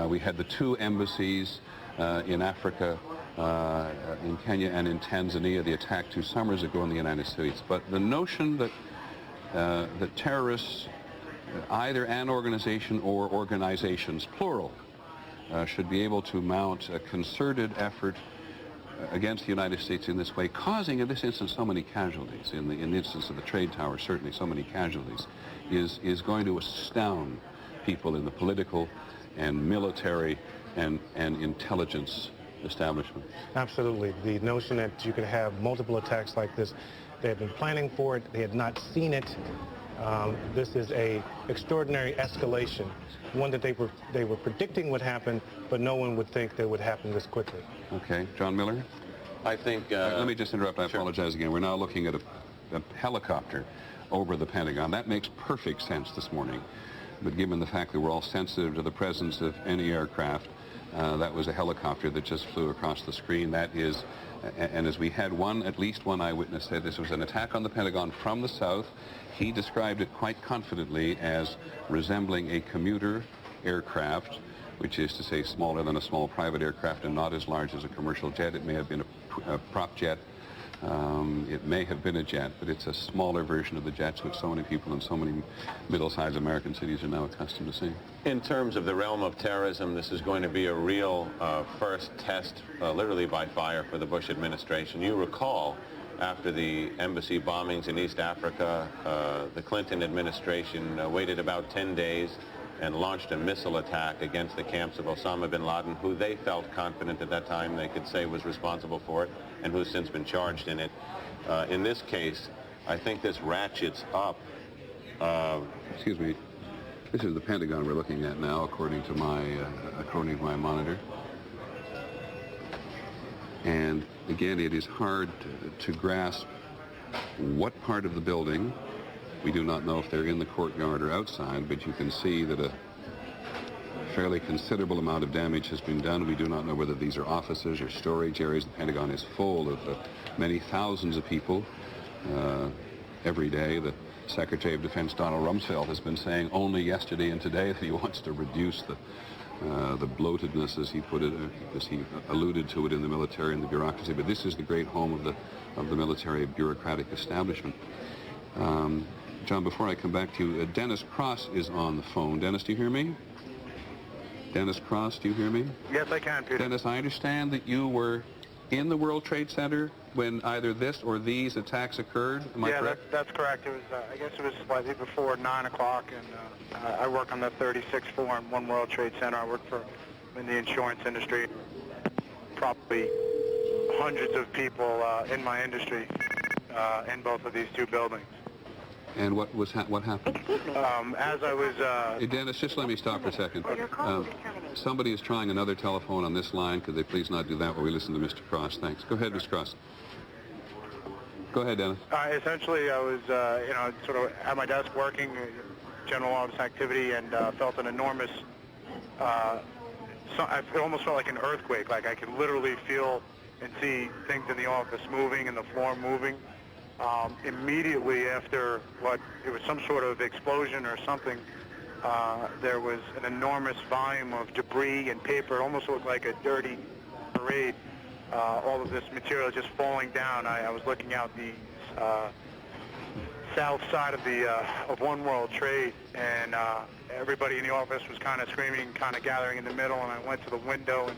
We had the 2 embassies in Africa, in Kenya and in Tanzania, the attack 2 summers ago in the United States. But the notion that that terrorists, either an organization or organizations, plural, should be able to mount a concerted effort against the United States in this way, causing in this instance so many casualties, in the instance of the trade tower certainly so many casualties, is going to astound people in the political and military and intelligence establishment. Absolutely. The notion that you could have multiple attacks like this, they had been planning for it, they had not seen it. This is a extraordinary escalation, one that they were predicting would happen, but no one would think that would happen this quickly. Okay. John Miller? I think... let me just interrupt. I apologize again. We're now looking at a helicopter over the Pentagon. That makes perfect sense this morning. But given the fact that we're all sensitive to the presence of any aircraft, that was a helicopter that just flew across the screen. That is, and as we had at least one eyewitness said this was an attack on the Pentagon from the south. He described it quite confidently as resembling a commuter aircraft, which is to say smaller than a small private aircraft and not as large as a commercial jet. It may have been a prop jet It may have been a jet, but it's a smaller version of the jets which so many people in so many middle-sized American cities are now accustomed to seeing. In terms of the realm of terrorism, this is going to be a real first test, literally by fire, for the Bush administration. You recall, after the embassy bombings in East Africa, the Clinton administration waited about 10 days and launched a missile attack against the camps of Osama bin Laden, who they felt confident at that time they could say was responsible for it, and who's since been charged in it. In this case, I think this ratchets up. Excuse me. This is the Pentagon we're looking at now, according to my monitor. And again, it is hard to grasp what part of the building. We do not know if they're in the courtyard or outside, but you can see that a fairly considerable amount of damage has been done. We do not know whether these are offices or storage areas. The Pentagon is full of many thousands of people every day. The Secretary of Defense, Donald Rumsfeld, has been saying only yesterday and today that he wants to reduce the bloatedness, as he put it, as he alluded to it in the military and the bureaucracy. But this is the great home of the military bureaucratic establishment. John, before I come back to you, Dennis Cross is on the phone. Dennis, do you hear me? Dennis Cross, do you hear me? Yes, I can, Peter. Dennis, I understand that you were in the World Trade Center when either this or these attacks occurred. Am I correct? That's correct. It was, I guess it was slightly before 9 o'clock, and I work on the 36th floor in One World Trade Center. I work in the insurance industry. Probably hundreds of people in my industry in both of these two buildings. And what happened? As I was... Hey, Dennis, just let me stop for a second. Somebody is trying another telephone on this line. Could they please not do that while we listen to Mr. Cross? Thanks. Go ahead, Mr. Cross. Go ahead, Dennis. Essentially, I was, sort of at my desk working, general office activity, and felt an enormous... I almost felt like an earthquake. Like I could literally feel and see things in the office moving and the floor moving. Immediately after it was some sort of explosion or something, there was an enormous volume of debris and paper. It almost looked like a dirty parade. All of this material just falling down. I was looking out the south side of One World Trade, and everybody in the office was kind of screaming, kind of gathering in the middle, and I went to the window, and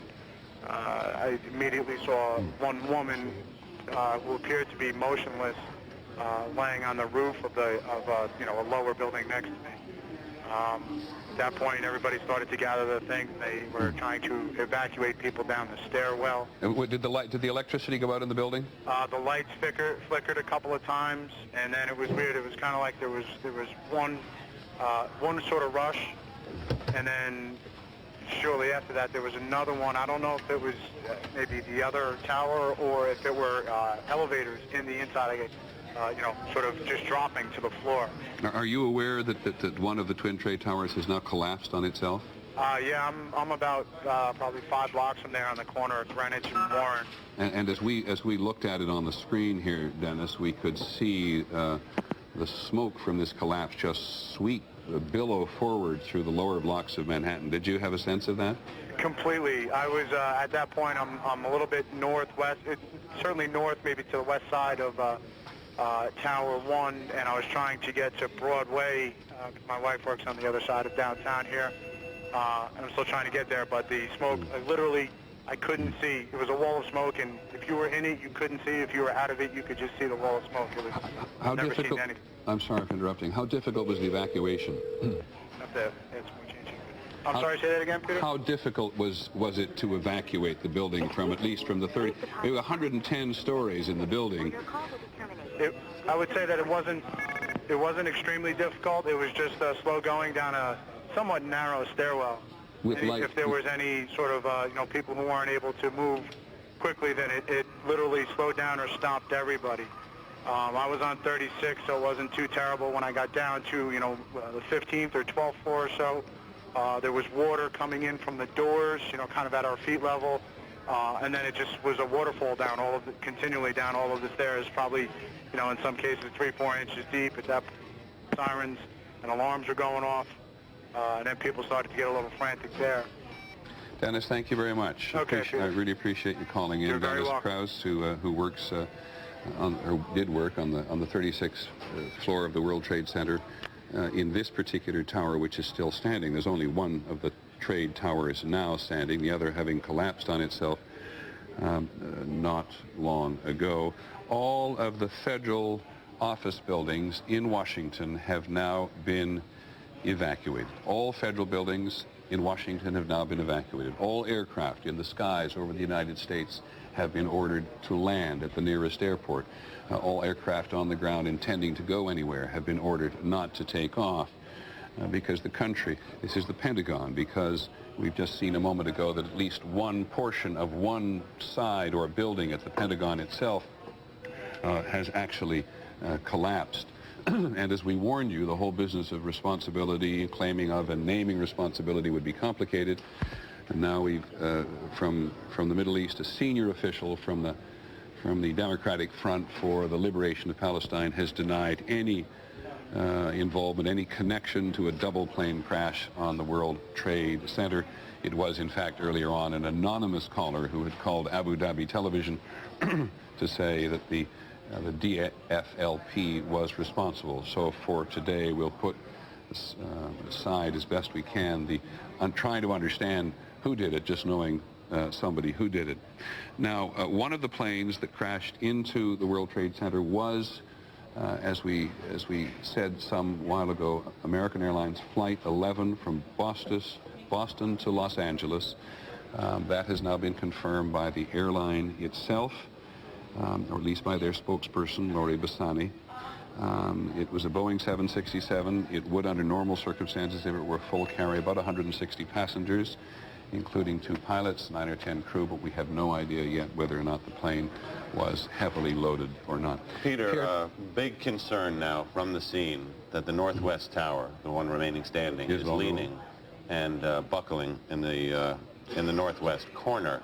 I immediately saw one woman who appeared to be motionless, laying on the roof of a lower building next to me. At that point, everybody started to gather their things. They were trying to evacuate people down the stairwell. Did the electricity go out in the building? The lights flickered a couple of times, and then it was weird. It was kind of like there was one sort of rush, and then shortly after that there was another one. I don't know if it was maybe the other tower or if it were elevators in the inside. Sort of just dropping to the floor. Are you aware that one of the Twin Trade Towers has now collapsed on itself? Yeah, I'm about probably 5 blocks from there on the corner of Greenwich and Warren. And as we looked at it on the screen here, Dennis, we could see the smoke from this collapse just billow forward through the lower blocks of Manhattan. Did you have a sense of that? Completely. I was at that point. I'm a little bit northwest, certainly north, maybe to the west side of Tower 1, and I was trying to get to Broadway. My wife works on the other side of downtown here, and I'm still trying to get there, but the smoke, I couldn't see. It was a wall of smoke, and if you were in it, you couldn't see. If you were out of it, you could just see the wall of smoke. It was, How never difficult? seen anything. I'm sorry for interrupting. How difficult was the evacuation? I'm sorry, say that again, Peter? How difficult was it to evacuate the building from at least from the 110 stories in the building? I would say that it wasn't extremely difficult. It was just slow going down a somewhat narrow stairwell. If there was any sort of people who weren't able to move quickly, then it literally slowed down or stopped everybody. I was on 36, so it wasn't too terrible. When I got down to the 15th or 12th floor or so, there was water coming in from the doors, kind of at our feet level, and then it just was a waterfall down continually down all of the stairs, probably, in some cases 3-4 inches deep. At that point, sirens and alarms were going off, and then people started to get a little frantic there. Dennis, thank you very much. Okay, I really appreciate you calling in. You're very Dennis welcome. Krause, who works did work on the 36th floor of the World Trade Center in this particular tower, which is still standing. There's only one of the trade towers now standing, the other having collapsed on itself not long ago. All of the federal office buildings in Washington have now been evacuated. All federal buildings in Washington have now been evacuated. All aircraft in the skies over the United States have been ordered to land at the nearest airport. All aircraft on the ground intending to go anywhere have been ordered not to take off because the country, this is the Pentagon, because we've just seen a moment ago that at least one portion of one side or building at the Pentagon itself has actually collapsed. And as we warned you, the whole business of responsibility, claiming of and naming responsibility would be complicated. And now we've, from the Middle East, a senior official from the Democratic Front for the Liberation of Palestine has denied any involvement, any connection to a double plane crash on the World Trade Center. It was, in fact, earlier on an anonymous caller who had called Abu Dhabi television to say that the DFLP was responsible. So for today, we'll put aside as best we can trying to understand who did it, just knowing somebody who did it. Now, one of the planes that crashed into the World Trade Center was, as we said some while ago, American Airlines Flight 11 from Boston to Los Angeles. That has now been confirmed by the airline itself, or at least by their spokesperson, Lori Bassani. It was a Boeing 767. It would, under normal circumstances, if it were full, carry about 160 passengers, including 2 pilots, 9 or 10 crew, but we have no idea yet whether or not the plane was heavily loaded or not. Peter, big concern now from the scene that the Northwest Tower, the one remaining standing, is leaning and buckling in the northwest corner.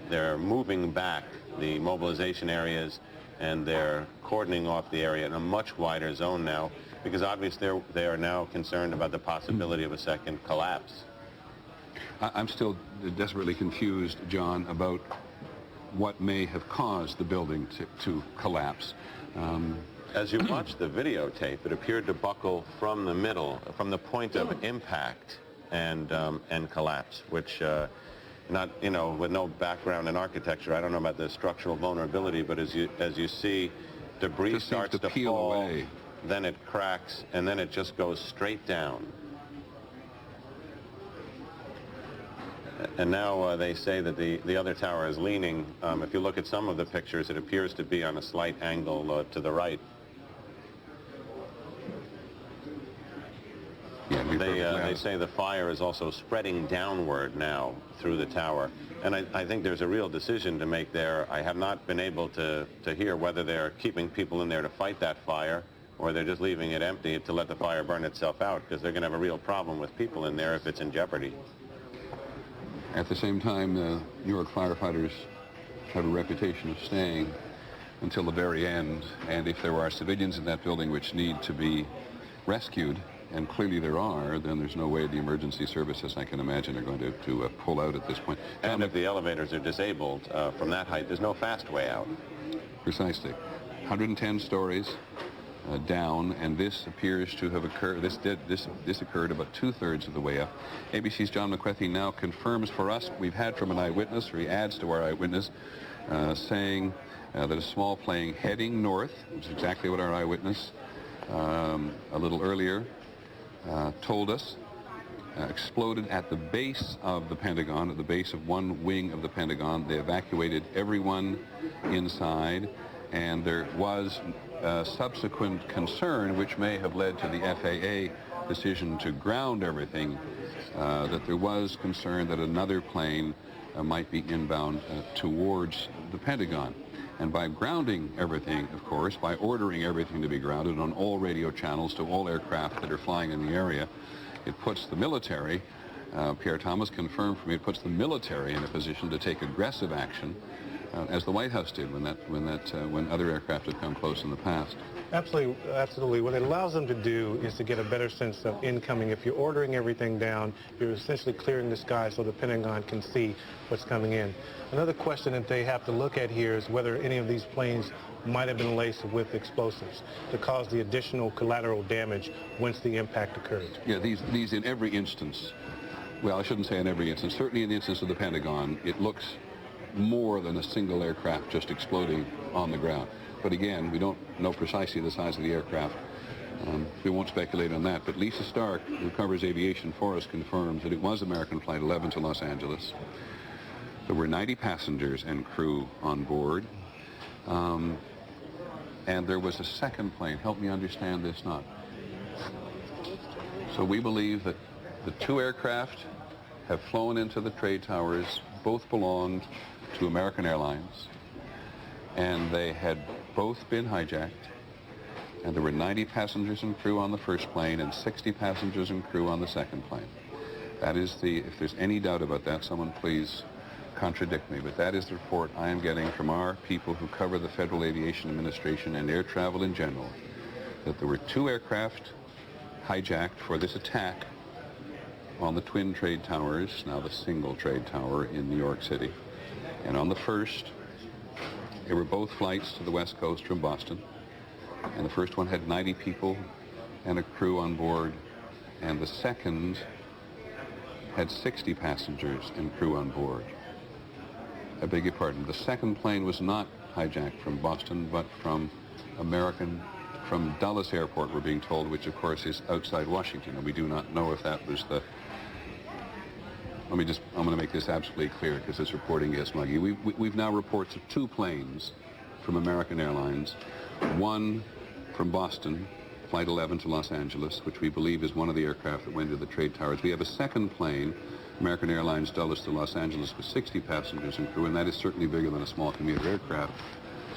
They're moving back the mobilization areas, and they're cordoning off the area in a much wider zone now, because obviously they are now concerned about the possibility of a second collapse. I'm still desperately confused, John, about what may have caused the building to collapse. As you watch the videotape, it appeared to buckle from the middle, from the point of impact and collapse, which not, with no background in architecture, I don't know about the structural vulnerability, but as you see, debris starts to fall away. Then it cracks, and then it just goes straight down. And now they say that the other tower is leaning. If you look at some of the pictures, it appears to be on a slight angle to the right. They say the fire is also spreading downward now through the tower. And I think there's a real decision to make there. I have not been able to hear whether they're keeping people in there to fight that fire, or they're just leaving it empty to let the fire burn itself out, because they're going to have a real problem with people in there if it's in jeopardy. At the same time, New York firefighters have a reputation of staying until the very end, and if there are civilians in that building which need to be rescued, and clearly there are, then there's no way the emergency services, I can imagine, are going to pull out at this point. And if the elevators are disabled from that height, there's no fast way out. Precisely. 110 stories down, and this appears to have occurred, this occurred about 2/3 of the way up. ABC's John McCarthy now confirms for us, we've had from an eyewitness, or he adds to our eyewitness, saying that a small plane heading north, which is exactly what our eyewitness a little earlier told us, exploded at the base of the Pentagon, at the base of one wing of the Pentagon. They evacuated everyone inside, and there was subsequent concern, which may have led to the FAA decision to ground everything, that there was concern that another plane might be inbound towards the Pentagon. And by grounding everything, of course, by ordering everything to be grounded on all radio channels to all aircraft that are flying in the area, it puts the military, Pierre Thomas confirmed for me, it puts the military in a position to take aggressive action as the White House did when other aircraft had come close in the past. Absolutely, absolutely. What it allows them to do is to get a better sense of incoming. If you're ordering everything down, you're essentially clearing the sky so the Pentagon can see what's coming in. Another question that they have to look at here is whether any of these planes might have been laced with explosives to cause the additional collateral damage once the impact occurred. Yeah, these in every instance, well, I shouldn't say in every instance, certainly in the instance of the Pentagon, it looks more than a single aircraft just exploding on the ground. But again, we don't know precisely the size of the aircraft. We won't speculate on that. But Lisa Stark, who covers aviation for us, confirms that it was American Flight 11 to Los Angeles. There were 90 passengers and crew on board. And there was a second plane. Help me understand this now. So we believe that the two aircraft have flown into the trade towers. Both belonged to American Airlines. And they had both been hijacked. And there were 90 passengers and crew on the first plane and 60 passengers and crew on the second plane. That is if there's any doubt about that, someone please contradict me, but that is the report I am getting from our people who cover the Federal Aviation Administration and air travel in general, that there were two aircraft hijacked for this attack on the twin trade towers, now the single trade tower in New York City. And on the first, they were both flights to the West Coast from Boston. And the first one had 90 people and a crew on board. And the second had 60 passengers and crew on board. I beg your pardon. The second plane was not hijacked from Boston, but from Dulles Airport, we're being told, which of course is outside Washington. And we do not know if that was the... I'm going to make this absolutely clear because this reporting gets muggy. We've now reports of two planes from American Airlines, one from Boston, Flight 11 to Los Angeles, which we believe is one of the aircraft that went to the trade towers. We have a second plane, American Airlines Dulles to Los Angeles, with 60 passengers and crew, and that is certainly bigger than a small commuter aircraft,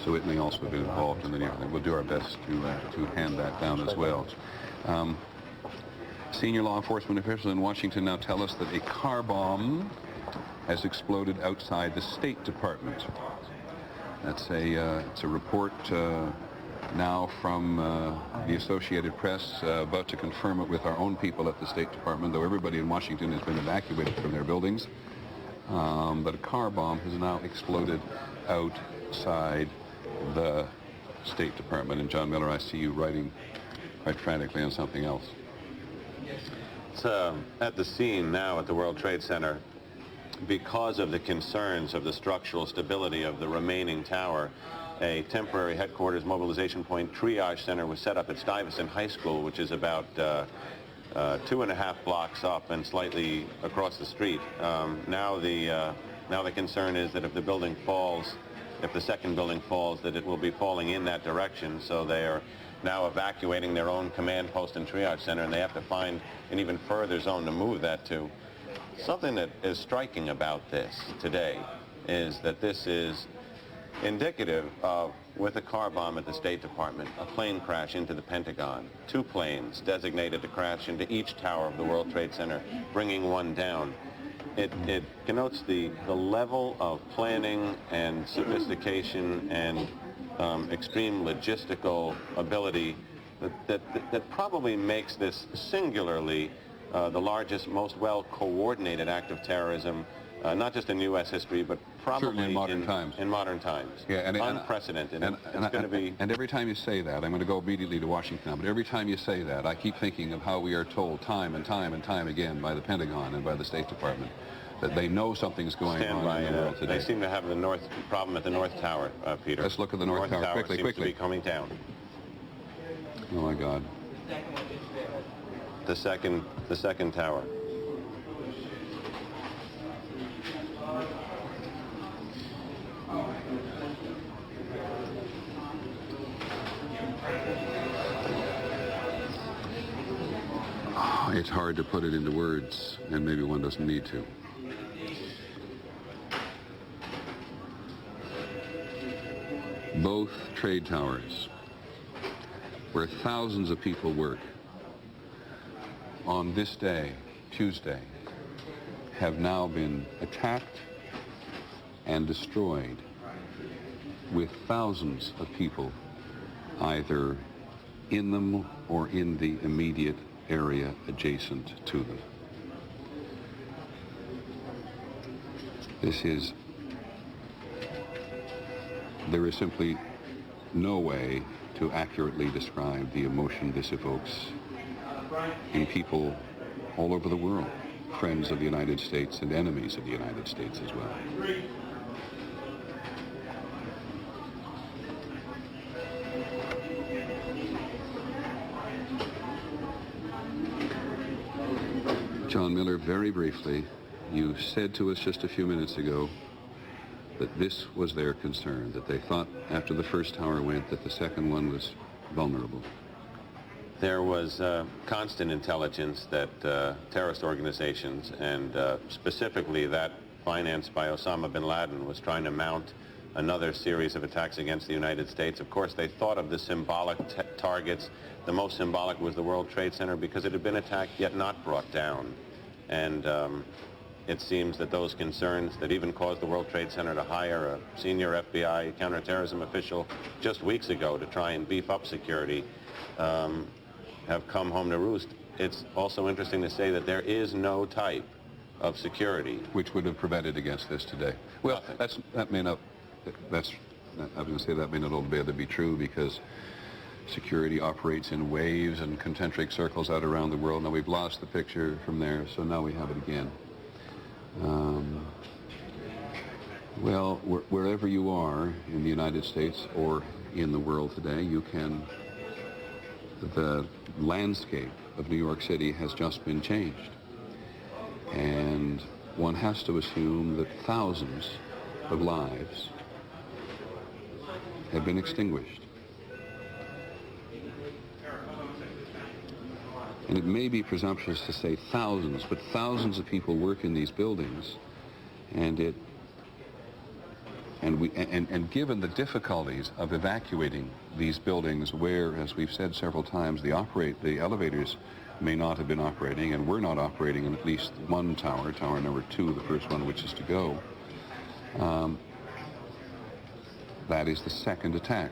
so it may also have been involved in the near. We'll do our best to hand that down as well. Senior law enforcement officials in Washington now tell us that a car bomb has exploded outside the State Department. That's it's a report now from the Associated Press, about to confirm it with our own people at the State Department, though everybody in Washington has been evacuated from their buildings. But a car bomb has now exploded outside the State Department. And John Miller, I see you writing quite frantically on something else. It's at the scene now at the World Trade Center because of the concerns of the structural stability of the remaining tower. A temporary headquarters mobilization point triage center was set up at Stuyvesant High School, which is about 2.5 blocks up and slightly across the street. Now the concern is that if the building falls, if the second building falls, that it will be falling in that direction. So they are now evacuating their own command post and triage center, and they have to find an even further zone to move that to. Something that is striking about this today is that this is indicative of, with a car bomb at the State Department, a plane crash into the Pentagon, two planes designated to crash into each tower of the World Trade Center, bringing one down. It connotes the level of planning and sophistication and extreme logistical ability that probably makes this singularly the largest, most well-coordinated act of terrorism, not just in U.S. history, but probably in modern times. In modern times. Yeah, unprecedented. It's going to be... And every time you say that, I'm going to go immediately to Washington now, but every time you say that, I keep thinking of how we are told time and time and time again by the Pentagon and by the State Department that they know something's going on in the world today. They seem to have the problem at the North Tower, Peter. Let's look at the North Tower quickly. Seems to be coming down. Oh my God. The second tower. It's hard to put it into words, and maybe one doesn't need to. Both trade towers, where thousands of people work, on this day, Tuesday, have now been attacked and destroyed with thousands of people either in them or in the immediate area adjacent to them. There is simply no way to accurately describe the emotion this evokes in people all over the world, friends of the United States and enemies of the United States as well. John Miller, very briefly, you said to us just a few minutes ago that this was their concern, that they thought after the first tower went that the second one was vulnerable. There was constant intelligence that terrorist organizations, and specifically that financed by Osama bin Laden, was trying to mount another series of attacks against the United States. Of course, they thought of the symbolic targets. The most symbolic was the World Trade Center because it had been attacked yet not brought down. And it seems that those concerns that even caused the World Trade Center to hire a senior FBI counterterrorism official just weeks ago to try and beef up security have come home to roost. It's also interesting to say that there is no type of security which would have prevented against this today. Well, that may not, I was going to say that may not altogether be true, because security operates in waves and concentric circles out around the world. Now we've lost the picture from there, so now we have it again. Well, wherever you are in the United States or in the world today, you can, the landscape of New York City has just been changed. And one has to assume that thousands of lives have been extinguished. And it may be presumptuous to say thousands, but thousands of people work in these buildings, and given the difficulties of evacuating these buildings where, as we've said several times, the elevators may not have been operating and were not operating in at least one tower, tower number 2, the first one which is to go, that is the second attack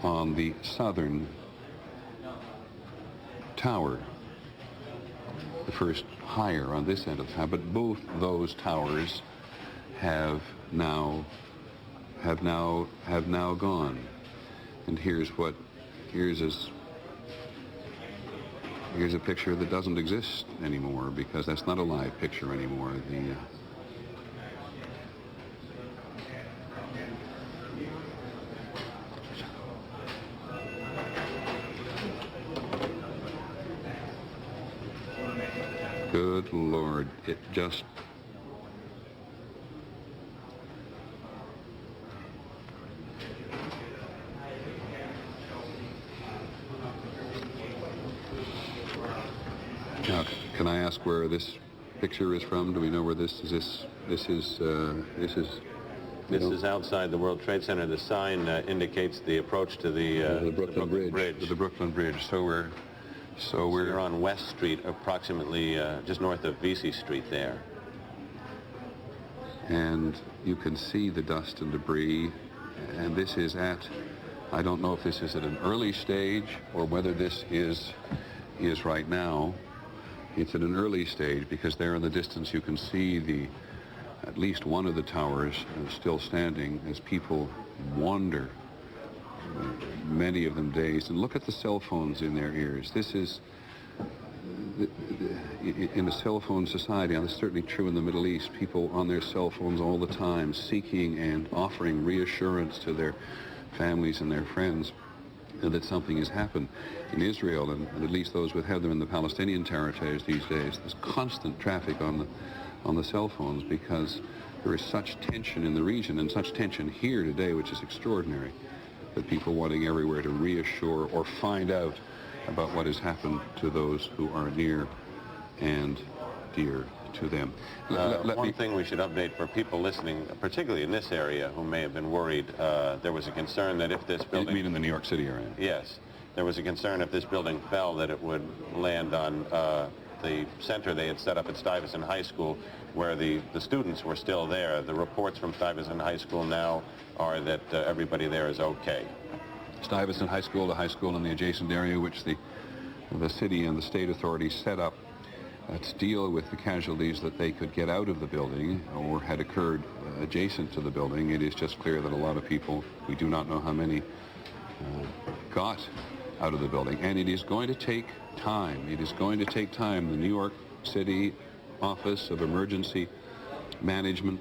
on the southern tower, the first higher on this end of town, but both those towers have now gone. And here's a picture that doesn't exist anymore, because that's not a live picture anymore. Good Lord, it just... Now, can I ask where this picture is from? Do we know where this is? This is outside the World Trade Center. The sign indicates the approach to the Brooklyn Bridge. The Brooklyn Bridge. So we're on West Street, approximately just north of Vesey Street there. And you can see the dust and debris, and this is I don't know if this is at an early stage or whether this is right now. It's at an early stage, because there in the distance you can see at least one of the towers still standing as people wander, many of them dazed. And look at the cell phones in their ears. This is, in a cell phone society, and it's certainly true in the Middle East, people on their cell phones all the time, seeking and offering reassurance to their families and their friends that something has happened. In Israel, and at least those who have them in the Palestinian territories these days, there's constant traffic on the cell phones, because there is such tension in the region, and such tension here today, which is extraordinary, that people wanting everywhere to reassure or find out about what has happened to those who are near and dear to them. One thing we should update for people listening, particularly in this area, who may have been worried, there was a concern that if this building... You mean in the New York City area? Yes. There was a concern if this building fell that it would land on the center they had set up at Stuyvesant High School. where the students were still there. The reports from Stuyvesant High School now are that everybody there is okay. Stuyvesant High School, the high school in the adjacent area which the city and the state authorities set up to deal with the casualties that they could get out of the building or had occurred adjacent to the building. It is just clear that a lot of people, we do not know how many, got out of the building. And it is going to take time. It is going to take time. The New York City Office of Emergency Management,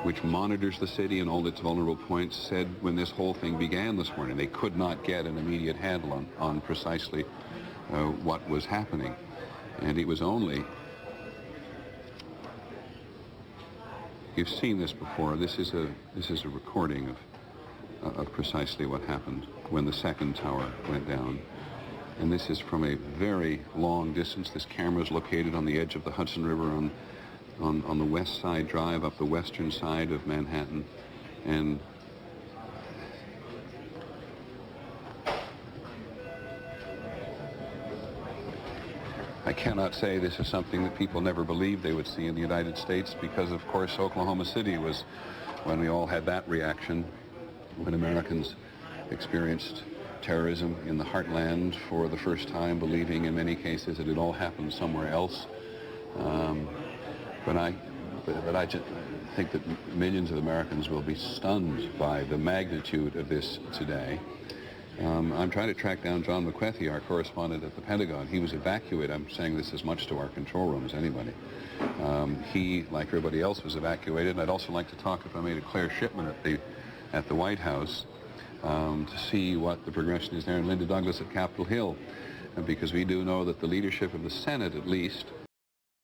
which monitors the city and all its vulnerable points, said when this whole thing began this morning, they could not get an immediate handle on precisely what was happening. And it was only, you've seen this before, this is a recording of precisely what happened when the second tower went down. And this is from a very long distance. This camera is located on the edge of the Hudson River on the West Side Drive up the western side of Manhattan. And I cannot say this is something that people never believed they would see in the United States, because of course Oklahoma City was when we all had that reaction, when Americans experienced terrorism in the heartland for the first time, believing in many cases that it all happened somewhere else. But I just think that millions of Americans will be stunned by the magnitude of this today. I'm trying to track down John McWethy, our correspondent at the Pentagon. He was evacuated. I'm saying this as much to our control room as anybody. He, like everybody else, was evacuated. And I'd also like to talk, if I may, to Claire Shipman at the White House to see what the progression is there, and Linda Douglas at Capitol Hill, because we do know that the leadership of the Senate, at least,